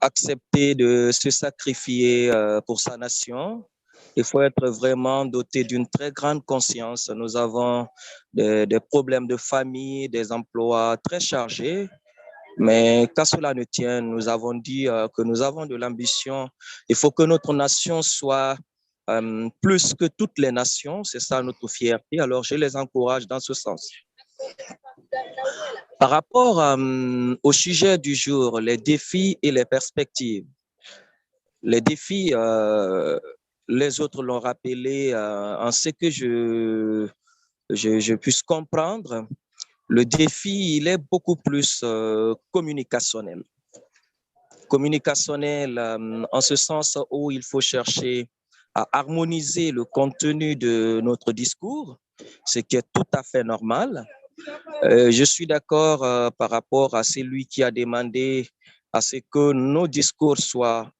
Accepter de se sacrifier pour sa nation. Il faut être vraiment doté d'une très grande conscience. Nous avons des problèmes de famille, des emplois très chargés. Mais qu'à cela ne tienne, nous avons dit que nous avons de l'ambition. Il faut que notre nation soit plus que toutes les nations. C'est ça notre fierté. Alors, je les encourage dans ce sens. Par rapport au sujet du jour, les défis et les perspectives. Les défis, les autres l'ont rappelé en ce que je puisse comprendre. Le défi, il est beaucoup plus communicationnel. Communicationnel en ce sens où il faut chercher à harmoniser le contenu de notre discours, ce qui est tout à fait normal. Je suis d'accord par rapport à celui qui a demandé à ce que nos discours soient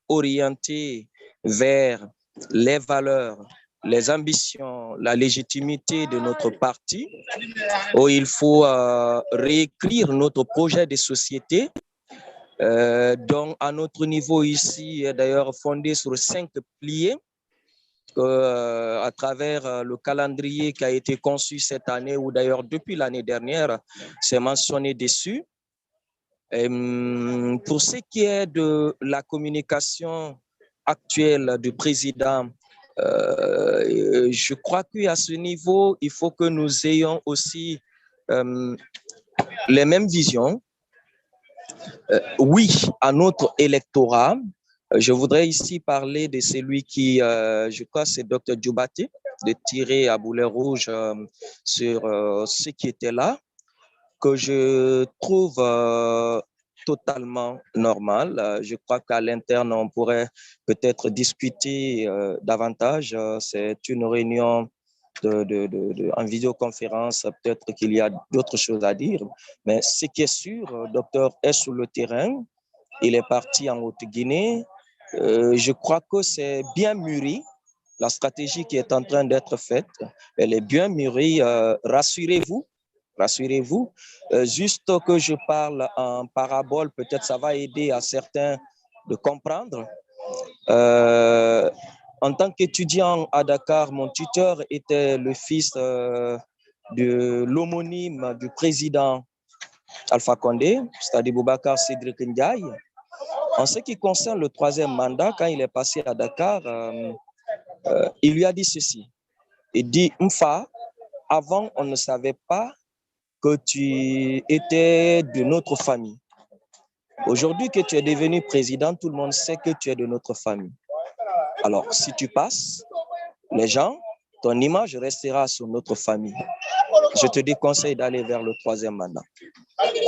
orientés vers les valeurs, les ambitions, la légitimité de notre parti, où il faut réécrire notre projet de société, donc à notre niveau ici, d'ailleurs fondé sur 5 piliers. à travers le calendrier qui a été conçu cette année, ou d'ailleurs depuis l'année dernière, c'est mentionné dessus. Et pour ce qui est de la communication actuelle du président, je crois qu'à ce niveau, il faut que nous ayons aussi les mêmes visions. Oui, à notre électorat. Je voudrais ici parler de celui qui, je crois, c'est Dr Djoubati, de tirer à boulet rouge sur ce qui était là, que je trouve totalement normal. Je crois qu'à l'interne, on pourrait peut-être discuter davantage. C'est une réunion en vidéoconférence, peut-être qu'il y a d'autres choses à dire. Mais ce qui est sûr, le docteur est sur le terrain. Il est parti en Haute-Guinée. Je crois que c'est bien mûri. La stratégie qui est en train d'être faite, elle est bien mûrie. Rassurez-vous. Rassurez-vous, juste que je parle en parabole, peut-être ça va aider à certains de comprendre. En tant qu'étudiant à Dakar, mon tuteur était le fils de l'homonyme du président Alpha Condé, c'est-à-dire Boubacar Cédric Ndiaye. En ce qui concerne le troisième mandat, quand il est passé à Dakar, il lui a dit ceci. Il dit, Mfa, avant, on ne savait pas que tu étais de notre famille. Aujourd'hui que tu es devenu président, tout le monde sait que tu es de notre famille. Alors, si tu passes, les gens, ton image restera sur notre famille. Je te déconseille d'aller vers le troisième mandat.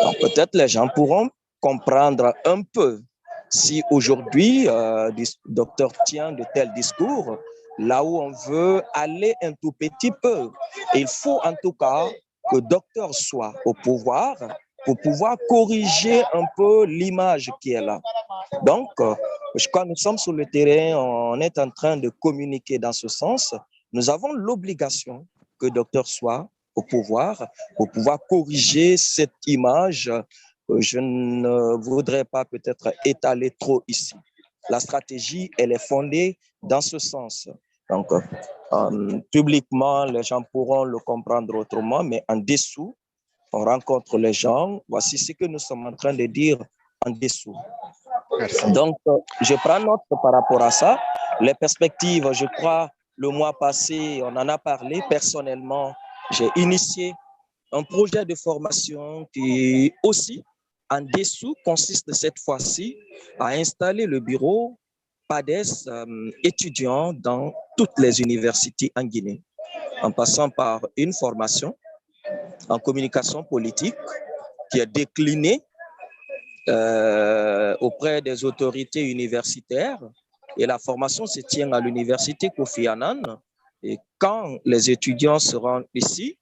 Donc, peut-être les gens pourront comprendre un peu si aujourd'hui, le docteur tient de tels discours, là où on veut aller un tout petit peu. Et il faut en tout cas que le docteur soit au pouvoir pour pouvoir corriger un peu l'image qui est là. Donc, je crois que nous sommes sur le terrain, on est en train de communiquer dans ce sens. Nous avons l'obligation que le docteur soit au pouvoir pour pouvoir corriger cette image. Je ne voudrais pas peut-être étaler trop ici. La stratégie, elle est fondée dans ce sens. Donc, publiquement, les gens pourront le comprendre autrement, mais en dessous, on rencontre les gens. Voici ce que nous sommes en train de dire en dessous. Merci. Donc, je prends note par rapport à ça. Les perspectives, je crois, le mois passé, on en a parlé. Personnellement, j'ai initié un projet de formation qui aussi, en dessous, consiste cette fois-ci à installer le bureau PADES étudiant dans toutes les universités en Guinée, en passant par une formation en communication politique qui est déclinée auprès des autorités universitaires. Et la formation se tient à l'université Kofi Annan. Et quand les étudiants seront ici,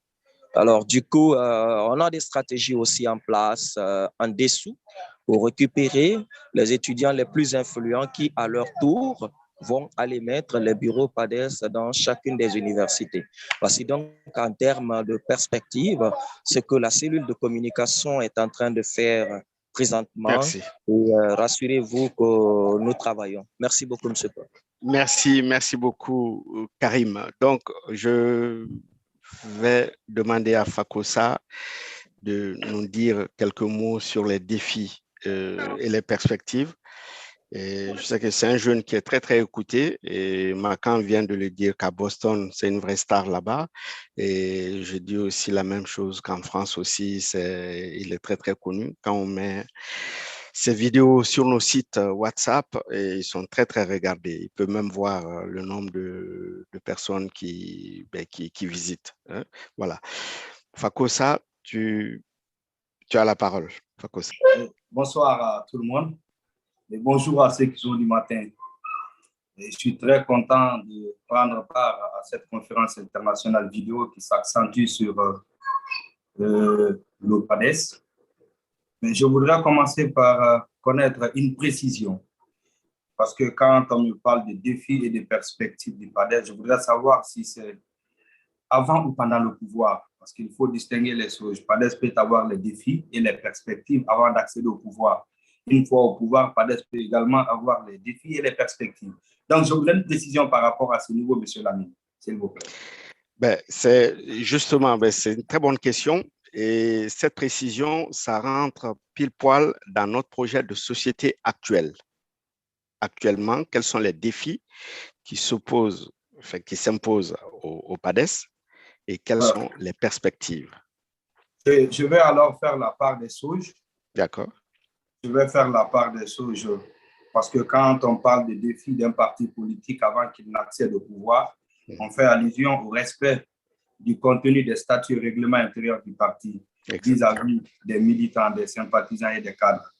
alors du coup, on a des stratégies aussi en place en dessous pour récupérer les étudiants les plus influents qui, à leur tour, vont aller mettre les bureaux PADES dans chacune des universités. Voici donc en termes de perspective ce que la cellule de communication est en train de faire présentement. Merci. Et rassurez-vous que nous travaillons. Merci beaucoup, M. Paul. Merci beaucoup, Karim. Donc, je vais demander à Fakosa de nous dire quelques mots sur les défis et les perspectives. Et je sais que c'est un jeune qui est très, très écouté. Et Macan vient de le dire qu'à Boston, c'est une vraie star là-bas. Et je dis aussi la même chose qu'en France aussi, il est très, très connu. Quand on met ces vidéos sur nos sites WhatsApp, et ils sont très, très regardés. Il peut même voir le nombre de personnes qui visitent. Hein. Voilà. Fakosa, tu as la parole. Fakosa. Bonsoir à tout le monde. Et bonjour à ceux qui sont du matin. Et je suis très content de prendre part à cette conférence internationale vidéo qui s'accentue sur le PADES. Mais je voudrais commencer par connaître une précision. Parce que quand on me parle de défis et de perspectives du PADES, je voudrais savoir si c'est avant ou pendant le pouvoir. Parce qu'il faut distinguer les choses. Le PADES peut avoir les défis et les perspectives avant d'accéder au pouvoir. une fois au pouvoir, PADES peut également avoir les défis et les perspectives. Donc, je voudrais une précision par rapport à ce niveau, M. Lamine, s'il vous plaît. C'est justement, c'est une très bonne question. Et cette précision, ça rentre pile poil dans notre projet de société actuel. Actuellement, quels sont les défis qui s'imposent au PADES et quelles sont les perspectives? Je vais alors faire la part des choses. D'accord. Je vais faire la part des choses parce que quand on parle des défis d'un parti politique avant qu'il n'accède au pouvoir, on fait allusion au respect du contenu des statuts et règlements intérieurs du parti vis-à-vis des militants, des sympathisants et des cadres.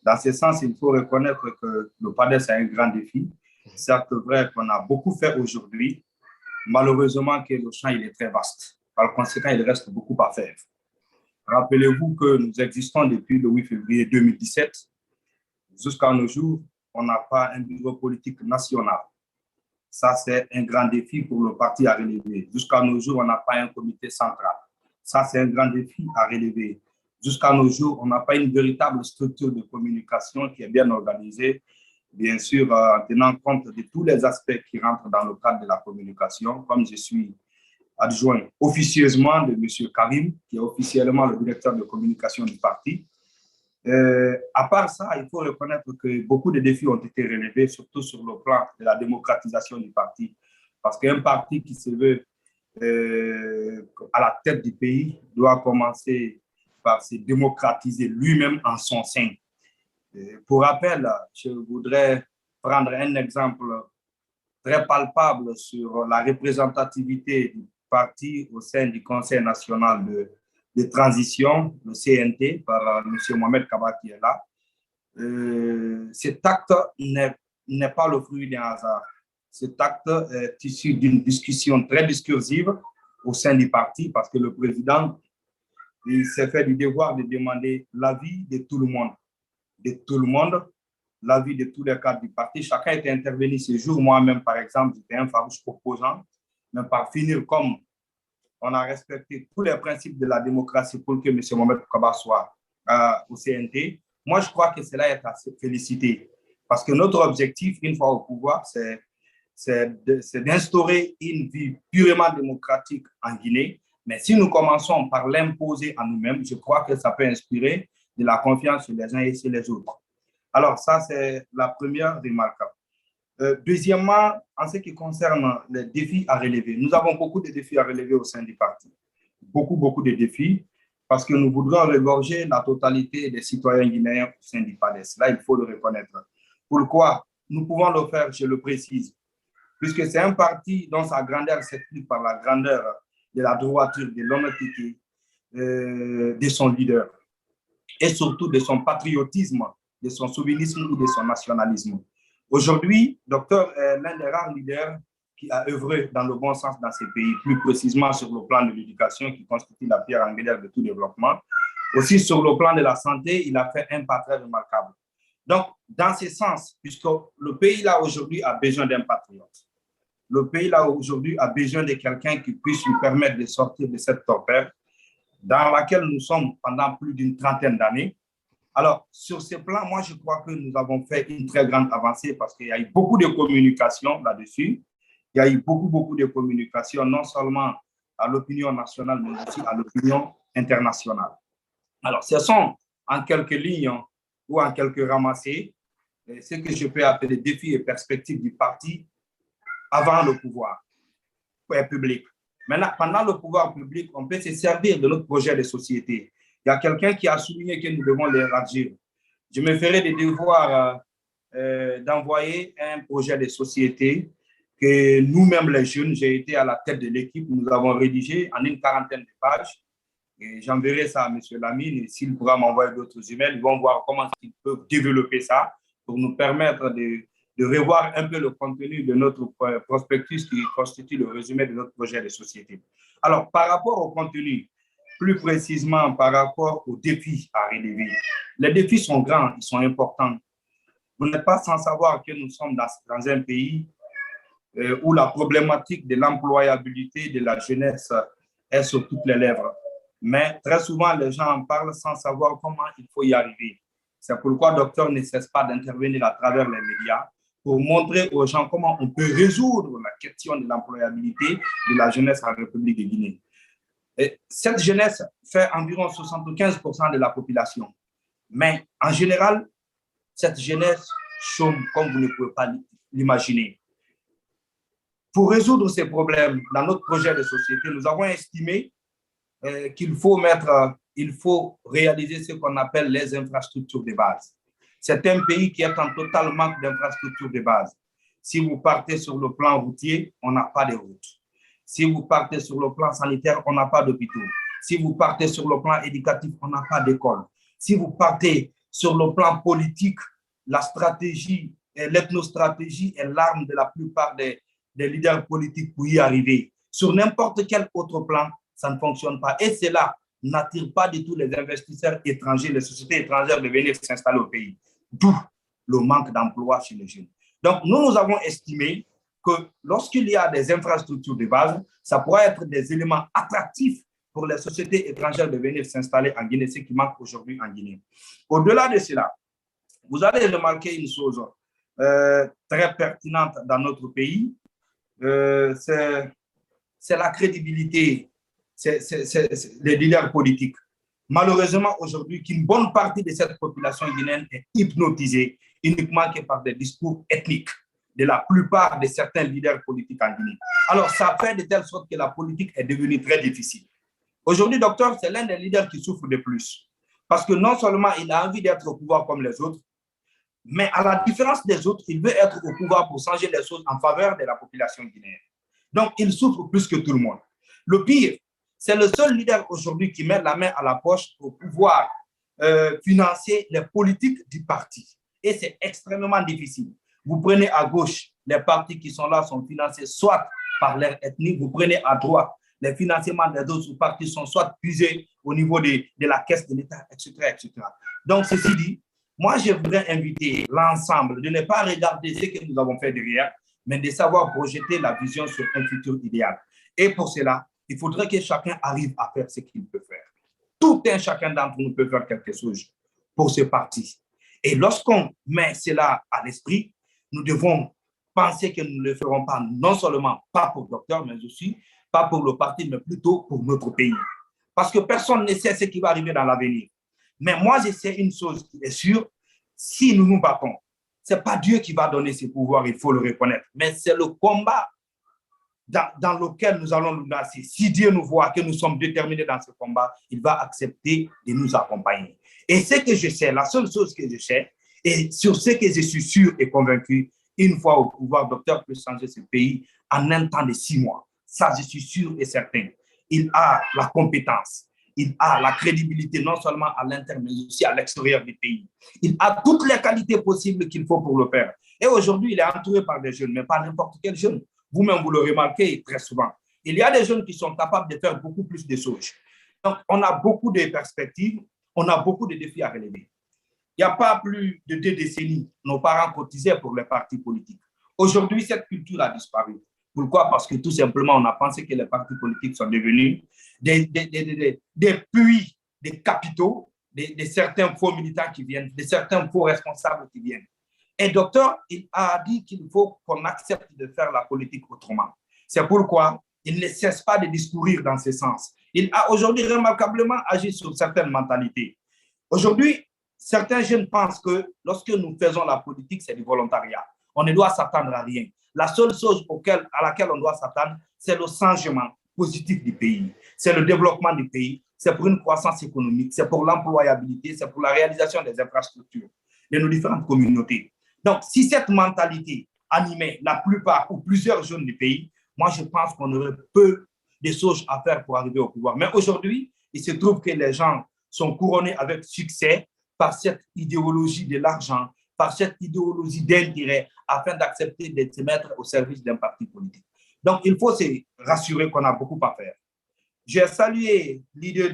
Dans ce sens, il faut reconnaître que le PADES a un grand défi. C'est vrai qu'on a beaucoup fait aujourd'hui. Malheureusement, que le champ il est très vaste. Par conséquent, il reste beaucoup à faire. Rappelez-vous que nous existons depuis le 8 février 2017. Jusqu'à nos jours, on n'a pas un bureau politique national. Ça, c'est un grand défi pour le parti à relever. Jusqu'à nos jours, on n'a pas un comité central. Ça, c'est un grand défi à relever. Jusqu'à nos jours, on n'a pas une véritable structure de communication qui est bien organisée, bien sûr, en tenant compte de tous les aspects qui rentrent dans le cadre de la communication. Comme je suis adjoint officieusement de M. Karim, qui est officiellement le directeur de communication du parti. À part ça, il faut reconnaître que beaucoup de défis ont été relevés, surtout sur le plan de la démocratisation du parti. Parce qu'un parti qui se veut à la tête du pays doit commencer par se démocratiser lui-même en son sein. Pour rappel, je voudrais prendre un exemple très palpable sur la représentativité du parti au sein du Conseil national de transition, le CNT, par M. Mohamed Kaba qui est là. Cet acte n'est pas le fruit d'un hasard. Cet acte est issu d'une discussion très discursive au sein du parti parce que le président il s'est fait du devoir de demander l'avis de tout le monde, l'avis de tous les cadres du parti. Chacun était intervenu ce jour. Moi-même, par exemple, j'étais un farouche opposant. Mais par finir, comme on a respecté tous les principes de la démocratie pour que M. Mohamed Kaba soit au CNT, moi, je crois que cela est à se féliciter. Parce que notre objectif, une fois au pouvoir, c'est d'instaurer une vie purement démocratique en Guinée. Mais si nous commençons par l'imposer à nous-mêmes, je crois que ça peut inspirer de la confiance chez les uns et chez les autres. Alors, ça, c'est la première remarque. Deuxièmement, en ce qui concerne les défis à relever, nous avons beaucoup de défis à relever au sein du parti. Beaucoup de défis, parce que nous voudrons regorger la totalité des citoyens guinéens au sein du PADES. Là, il faut le reconnaître. Pourquoi? Nous pouvons le faire, je le précise, puisque c'est un parti dont sa grandeur s'explique par la grandeur de la droiture, de l'honnêteté de son leader et surtout de son patriotisme, de son souverainisme ou de son nationalisme. Aujourd'hui, Docteur est l'un des rares leaders qui a œuvré dans le bon sens dans ces pays, plus précisément sur le plan de l'éducation qui constitue la pierre angulaire de tout développement. Aussi sur le plan de la santé, il a fait un pas très remarquable. Donc, dans ce sens, puisque le pays là aujourd'hui a besoin d'un patriote, le pays là aujourd'hui a besoin de quelqu'un qui puisse lui permettre de sortir de cette torpeur dans laquelle nous sommes pendant plus d'une trentaine d'années. Alors, sur ce plan, moi, je crois que nous avons fait une très grande avancée parce qu'il y a eu beaucoup de communication là-dessus. Il y a eu beaucoup de communication, non seulement à l'opinion nationale, mais aussi à l'opinion internationale. Alors, ce sont en quelques lignes ou en quelques ramassés ce que je peux appeler défis et perspectives du parti avant le pouvoir public. Maintenant, pendant le pouvoir public, on peut se servir de notre projet de société. Il y a quelqu'un qui a souligné que nous devons l'élargir. Je me ferai des devoirs d'envoyer un projet de société que nous-mêmes, les jeunes, j'ai été à la tête de l'équipe, nous avons rédigé en une quarantaine de pages. Et j'enverrai ça à M. Lamine et s'il pourra m'envoyer d'autres emails, ils vont voir comment ils peuvent développer ça pour nous permettre de revoir un peu le contenu de notre prospectus qui constitue le résumé de notre projet de société. Alors, par rapport au contenu, plus précisément par rapport aux défis à relever, les défis sont grands, ils sont importants. Vous n'êtes pas sans savoir que nous sommes dans un pays où la problématique de l'employabilité de la jeunesse est sur toutes les lèvres. Mais très souvent, les gens en parlent sans savoir comment il faut y arriver. C'est pourquoi docteur ne cesse pas d'intervenir à travers les médias pour montrer aux gens comment on peut résoudre la question de l'employabilité de la jeunesse en République de Guinée. Et cette jeunesse fait environ 75% de la population. Mais en général, cette jeunesse chôme comme vous ne pouvez pas l'imaginer. Pour résoudre ces problèmes, dans notre projet de société, nous avons estimé qu'il faut réaliser ce qu'on appelle les infrastructures de base. C'est un pays qui est en total manque d'infrastructures de base. Si vous partez sur le plan routier, on n'a pas de routes. Si vous partez sur le plan sanitaire, on n'a pas d'hôpitaux. Si vous partez sur le plan éducatif, on n'a pas d'école. Si vous partez sur le plan politique, la stratégie, l'ethnostratégie est l'arme de la plupart des leaders politiques pour y arriver. Sur n'importe quel autre plan, ça ne fonctionne pas. Et cela n'attire pas du tout les investisseurs étrangers, les sociétés étrangères de venir s'installer au pays. D'où le manque d'emploi chez les jeunes. Donc, nous avons estimé que lorsqu'il y a des infrastructures de base, ça pourrait être des éléments attractifs pour les sociétés étrangères de venir s'installer en Guinée, ce qui manque aujourd'hui en Guinée. Au-delà de cela, vous allez remarquer une chose très pertinente dans notre pays, c'est la crédibilité des leaders politiques. Malheureusement, aujourd'hui, qu'une bonne partie de cette population guinéenne est hypnotisée uniquement que par des discours ethniques de la plupart de certains leaders politiques en Guinée. Alors, ça fait de telle sorte que la politique est devenue très difficile. Aujourd'hui, docteur, c'est l'un des leaders qui souffre le plus. Parce que non seulement il a envie d'être au pouvoir comme les autres, mais à la différence des autres, il veut être au pouvoir pour changer les choses en faveur de la population guinéenne. Donc, il souffre plus que tout le monde. Le pire, c'est le seul leader aujourd'hui qui met la main à la poche pour pouvoir financer les politiques du parti. Et c'est extrêmement difficile. Vous prenez à gauche, les partis qui sont là sont financés soit par leur ethnie, vous prenez à droite, les financements des autres partis sont soit puisés au niveau de la caisse de l'État, etc., etc. Donc, ceci dit, moi, je voudrais inviter l'ensemble de ne pas regarder ce que nous avons fait derrière, mais de savoir projeter la vision sur un futur idéal. Et pour cela, il faudrait que chacun arrive à faire ce qu'il peut faire. Tout un chacun d'entre nous peut faire quelque chose pour ce parti. Et lorsqu'on met cela à l'esprit, nous devons penser que nous ne le ferons pas, non seulement pas pour le docteur, mais aussi pas pour le parti, mais plutôt pour notre pays. Parce que personne ne sait ce qui va arriver dans l'avenir. Mais moi, je sais une chose qui est sûre, si nous nous battons, ce n'est pas Dieu qui va donner ses pouvoirs, il faut le reconnaître, mais c'est le combat dans lequel nous allons nous lancer. Si Dieu nous voit que nous sommes déterminés dans ce combat, il va accepter de nous accompagner. Et ce que je sais, la seule chose que je sais, et sur ce que je suis sûr et convaincu, une fois au pouvoir, docteur peut changer ce pays en un temps de 6 mois. Ça, je suis sûr et certain. Il a la compétence, il a la crédibilité, non seulement à l'interne, mais aussi à l'extérieur du pays. Il a toutes les qualités possibles qu'il faut pour le faire. Et aujourd'hui, il est entouré par des jeunes, mais pas n'importe quel jeune. Vous-même, vous le remarquez très souvent. Il y a des jeunes qui sont capables de faire beaucoup plus de choses. Donc, on a beaucoup de perspectives, on a beaucoup de défis à relever. Il n'y a pas plus de 2 décennies, nos parents cotisaient pour les partis politiques. Aujourd'hui, cette culture a disparu. Pourquoi? Parce que tout simplement, on a pensé que les partis politiques sont devenus des puits de capitaux, de certains faux militants qui viennent, de certains faux responsables qui viennent. Et docteur, il a dit qu'il faut qu'on accepte de faire la politique autrement. C'est pourquoi il ne cesse pas de discourir dans ce sens. Il a aujourd'hui remarquablement agi sur certaines mentalités. Aujourd'hui, certains jeunes pensent que lorsque nous faisons la politique, c'est du volontariat. On ne doit s'attendre à rien. La seule chose à laquelle on doit s'attendre, c'est le changement positif du pays. C'est le développement du pays. C'est pour une croissance économique. C'est pour l'employabilité. C'est pour la réalisation des infrastructures de nos différentes communautés. Donc, si cette mentalité animait la plupart ou plusieurs jeunes du pays, moi, je pense qu'on aurait peu de choses à faire pour arriver au pouvoir. Mais aujourd'hui, il se trouve que les gens sont couronnés avec succès par cette idéologie de l'argent, par cette idéologie d'intérêt, afin d'accepter de se mettre au service d'un parti politique. Donc, il faut se rassurer qu'on a beaucoup à faire. J'ai salué l'idée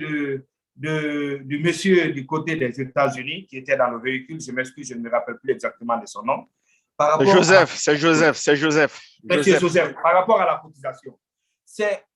du monsieur du côté des États-Unis qui était dans le véhicule. Je m'excuse, je ne me rappelle plus exactement de son nom. C'est Joseph. Par rapport à la cotisation,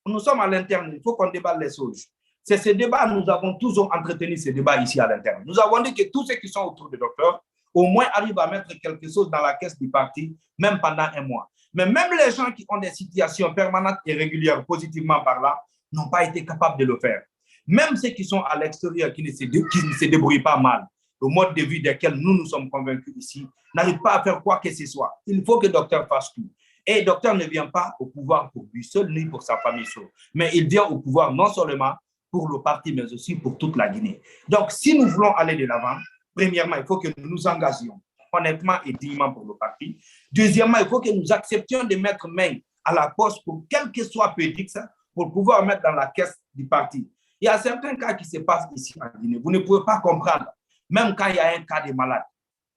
nous sommes à l'interne, il faut qu'on déballe les choses. C'est ce débat, nous avons toujours entretenu ce débat ici à l'interne. Nous avons dit que tous ceux qui sont autour du docteur, au moins arrivent à mettre quelque chose dans la caisse du parti, même pendant un mois. Mais même les gens qui ont des situations permanentes et régulières, positivement par là, n'ont pas été capables de le faire. Même ceux qui sont à l'extérieur, qui ne se débrouillent pas mal, le mode de vie desquels nous sommes convaincus ici, n'arrivent pas à faire quoi que ce soit. Il faut que le docteur fasse tout. Et le docteur ne vient pas au pouvoir pour lui seul, ni pour sa famille seule, mais il vient au pouvoir non seulement pour le parti, mais aussi pour toute la Guinée. Donc, si nous voulons aller de l'avant, premièrement, il faut que nous nous engagions honnêtement et dignement pour le parti. Deuxièmement, il faut que nous acceptions de mettre main à la poche pour quel que soit petit, pour pouvoir mettre dans la caisse du parti. Il y a certains cas qui se passent ici en Guinée. Vous ne pouvez pas comprendre. Même quand il y a un cas de malade,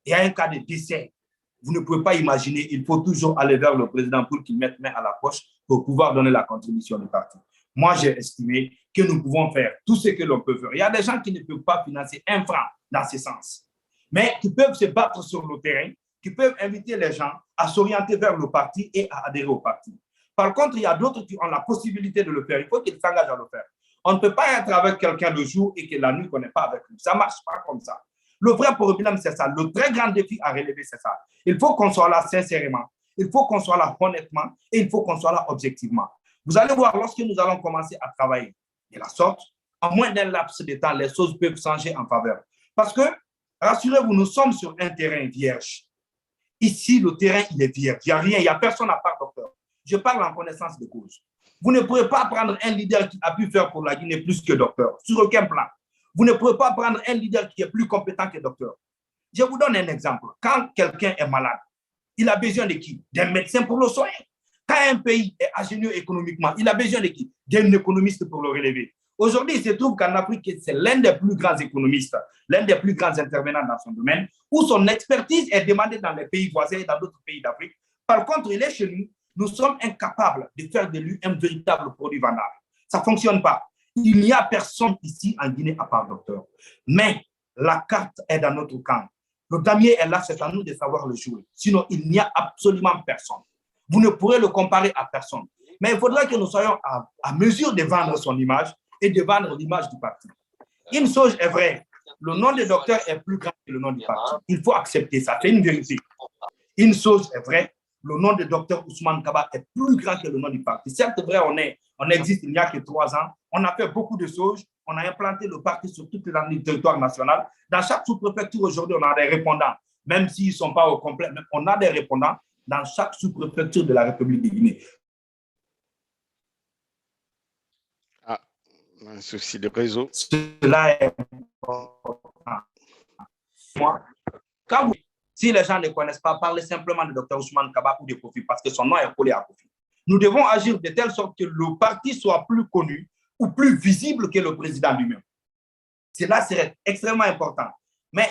il y a un cas de décès, vous ne pouvez pas imaginer, il faut toujours aller vers le président pour qu'il mette main à la poche pour pouvoir donner la contribution du parti. Moi, j'ai estimé que nous pouvons faire tout ce que l'on peut faire. Il y a des gens qui ne peuvent pas financer un franc dans ce sens, mais qui peuvent se battre sur le terrain, qui peuvent inviter les gens à s'orienter vers le parti et à adhérer au parti. Par contre, il y a d'autres qui ont la possibilité de le faire. Il faut qu'ils s'engagent à le faire. On ne peut pas être avec quelqu'un le jour et que la nuit, qu'on n'est pas avec lui. Ça ne marche pas comme ça. Le vrai problème, c'est ça. Le très grand défi à relever, c'est ça. Il faut qu'on soit là sincèrement. Il faut qu'on soit là honnêtement et il faut qu'on soit là objectivement. Vous allez voir, lorsque nous allons commencer à travailler de la sorte, en moins d'un laps de temps, les choses peuvent changer en faveur. Parce que, rassurez-vous, nous sommes sur un terrain vierge. Ici, le terrain, il est vierge. Il n'y a rien, il n'y a personne à part docteur. Je parle en connaissance de cause. Vous ne pouvez pas prendre un leader qui a pu faire pour la Guinée plus que docteur, sur aucun plan. Vous ne pouvez pas prendre un leader qui est plus compétent que docteur. Je vous donne un exemple. Quand quelqu'un est malade, il a besoin de qui? D'un médecin pour le soigner. Quand un pays est ingénieux économiquement, il a besoin de qui? D'un économiste pour le relever. Aujourd'hui, il se trouve qu'en Afrique, c'est l'un des plus grands économistes, l'un des plus grands intervenants dans son domaine, où son expertise est demandée dans les pays voisins et dans d'autres pays d'Afrique. Par contre, il est chez nous. Nous sommes incapables de faire de lui un véritable produit vendable. Ça ne fonctionne pas. Il n'y a personne ici en Guinée à part docteur. Mais la carte est dans notre camp. Le damier est là, c'est à nous de savoir le jouer. Sinon, il n'y a absolument personne. Vous ne pourrez le comparer à personne. Mais il faudra que nous soyons à mesure de vendre son image et de vendre l'image du parti. Une chose est vraie, le nom du docteur est plus grand que le nom du parti. Il faut accepter ça, c'est une vérité. Une chose est vraie, le nom de docteur Ousmane Kaba est plus grand que le nom du parti. Certes, vrai, on existe il n'y a que 3 ans. On a fait beaucoup de choses. On a implanté le parti sur tout le territoire national. Dans chaque sous-préfecture, aujourd'hui, on a des répondants. Même s'ils ne sont pas au complet, mais on a des répondants dans chaque sous-préfecture de la République de Guinée. Ah, un souci de réseau. Cela est important. Moi, si les gens ne connaissent pas, parlez simplement de Dr Ousmane Kaba ou de Kofi, parce que son nom est collé à Kofi. Nous devons agir de telle sorte que le parti soit plus connu ou plus visible que le président lui-même. Cela serait extrêmement important. Mais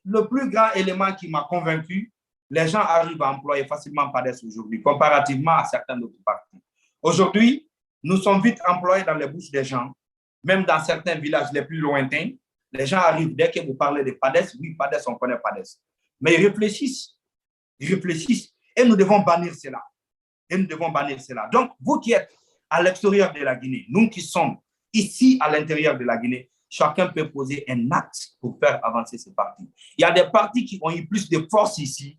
le plus grand élément qui m'a convaincu, les gens arrivent à employer facilement PADES aujourd'hui, comparativement à certains autres partis. Aujourd'hui, nous sommes vite employés dans les bouches des gens, même dans certains villages les plus lointains. Les gens arrivent, dès que vous parlez de PADES, oui, PADES, on connaît PADES. Mais ils réfléchissent, et nous devons bannir cela. Donc, vous qui êtes à l'extérieur de la Guinée, nous qui sommes ici à l'intérieur de la Guinée, chacun peut poser un acte pour faire avancer ce parti. Il y a des partis qui ont eu plus de force ici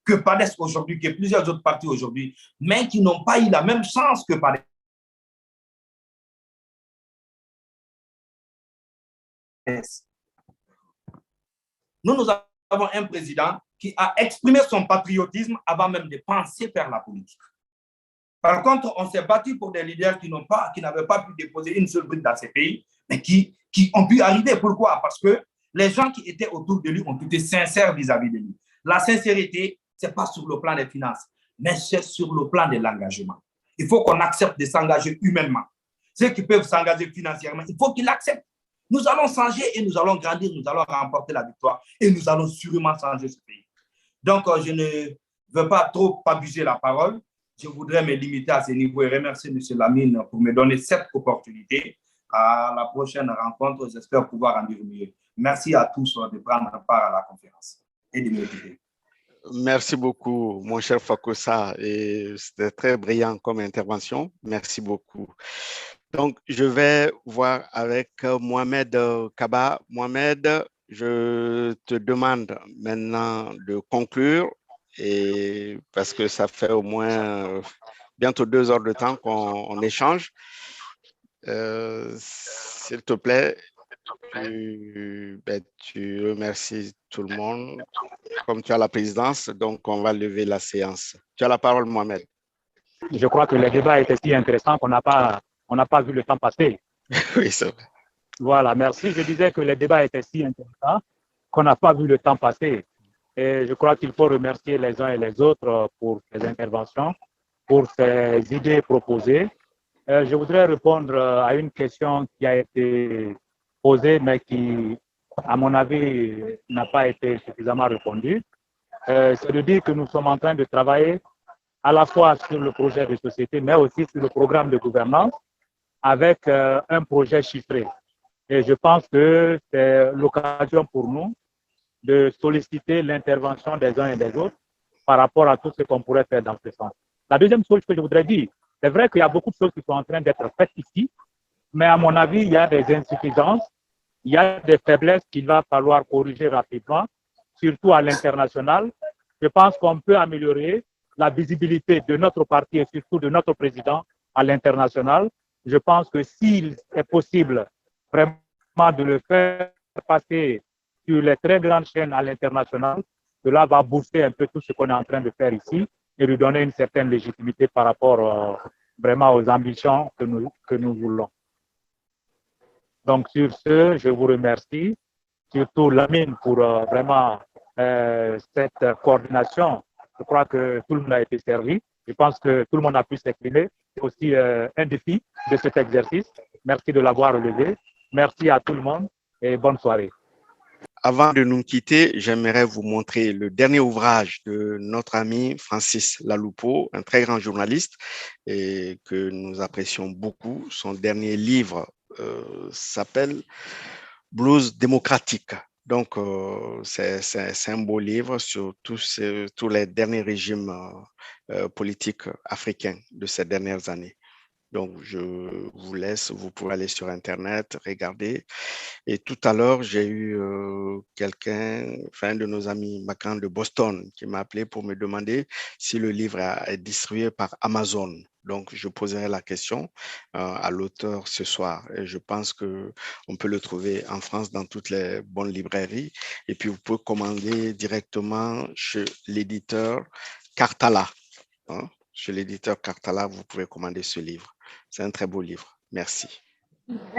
que PADES aujourd'hui, que plusieurs autres partis aujourd'hui, mais qui n'ont pas eu la même chance que PADES. Nous avons un président qui a exprimé son patriotisme avant même de penser faire la politique. Par contre, on s'est battu pour des leaders qui n'avaient pas pu déposer une seule brique dans ces pays, mais qui ont pu arriver. Pourquoi? Parce que les gens qui étaient autour de lui ont été sincères vis-à-vis de lui. La sincérité, ce n'est pas sur le plan des finances, mais c'est sur le plan de l'engagement. Il faut qu'on accepte de s'engager humainement. Ceux qui peuvent s'engager financièrement, il faut qu'ils l'acceptent. Nous allons changer et nous allons grandir, nous allons remporter la victoire et nous allons sûrement changer ce pays. Donc, je ne veux pas trop abuser la parole. Je voudrais me limiter à ce niveau et remercier M. Lamine pour me donner cette opportunité. À la prochaine rencontre, j'espère pouvoir en dire mieux. Merci à tous de prendre part à la conférence et de m'écouter. Merci beaucoup, mon cher Fakossa. C'était très brillant comme intervention. Merci beaucoup. Donc, je vais voir avec Mohamed Kaba. Mohamed, je te demande maintenant de conclure, et parce que ça fait au moins bientôt 2 heures de temps qu'on échange. S'il te plaît, tu remercies tout le monde. Comme tu as la présidence, donc on va lever la séance. Tu as la parole, Mohamed. Je crois que le débat était si intéressant qu'on n'a pas vu le temps passer. Oui, c'est vrai. Voilà, merci. Je disais que le débat était si intéressant qu'on n'a pas vu le temps passer. Et je crois qu'il faut remercier les uns et les autres pour ces interventions, pour ces idées proposées. Je voudrais répondre à une question qui a été posée, mais qui, à mon avis, n'a pas été suffisamment répondue. C'est de dire que nous sommes en train de travailler à la fois sur le projet de société, mais aussi sur le programme de gouvernance avec un projet chiffré. Et je pense que c'est l'occasion pour nous de solliciter l'intervention des uns et des autres par rapport à tout ce qu'on pourrait faire dans ce sens. La deuxième chose que je voudrais dire, c'est vrai qu'il y a beaucoup de choses qui sont en train d'être faites ici, mais à mon avis, il y a des insuffisances, il y a des faiblesses qu'il va falloir corriger rapidement, surtout à l'international. Je pense qu'on peut améliorer la visibilité de notre parti et surtout de notre président à l'international. Je pense que s'il est possible vraiment de le faire passer sur les très grandes chaînes à l'international, cela va booster un peu tout ce qu'on est en train de faire ici et lui donner une certaine légitimité par rapport vraiment aux ambitions que nous voulons. Donc sur ce, je vous remercie, surtout Lamine pour vraiment cette coordination. Je crois que tout le monde a été servi. Je pense que tout le monde a pu s'exprimer. C'est aussi un défi de cet exercice. Merci de l'avoir relevé. Merci à tout le monde et bonne soirée. Avant de nous quitter, j'aimerais vous montrer le dernier ouvrage de notre ami Francis Laloupeau, un très grand journaliste et que nous apprécions beaucoup. Son dernier livre s'appelle Blues démocratique. Donc, c'est un beau livre sur tous les derniers régimes politiques africains de ces dernières années. Donc, je vous laisse, vous pouvez aller sur Internet, regarder. Et tout à l'heure, j'ai eu un de nos amis, Macan de Boston, qui m'a appelé pour me demander si le livre est distribué par Amazon. Donc, je poserai la question à l'auteur ce soir. Et je pense qu'on peut le trouver en France dans toutes les bonnes librairies. Et puis, vous pouvez commander directement chez l'éditeur Cartala. Chez l'éditeur Cartala, vous pouvez commander ce livre. C'est un très beau livre. Merci.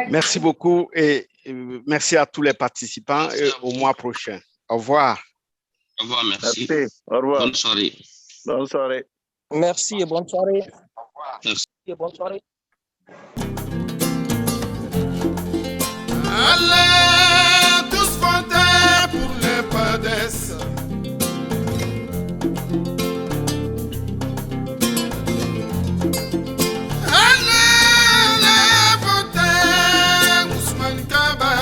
Merci beaucoup et merci à tous les participants et au mois prochain. Au revoir. Au revoir, merci. Merci. Au revoir. Bonne soirée. Bonne soirée. Merci et bonne soirée. Merci. Et bonne soirée. Allez, tous voter pour les PADES. Allez, voter Ousmane Kaba.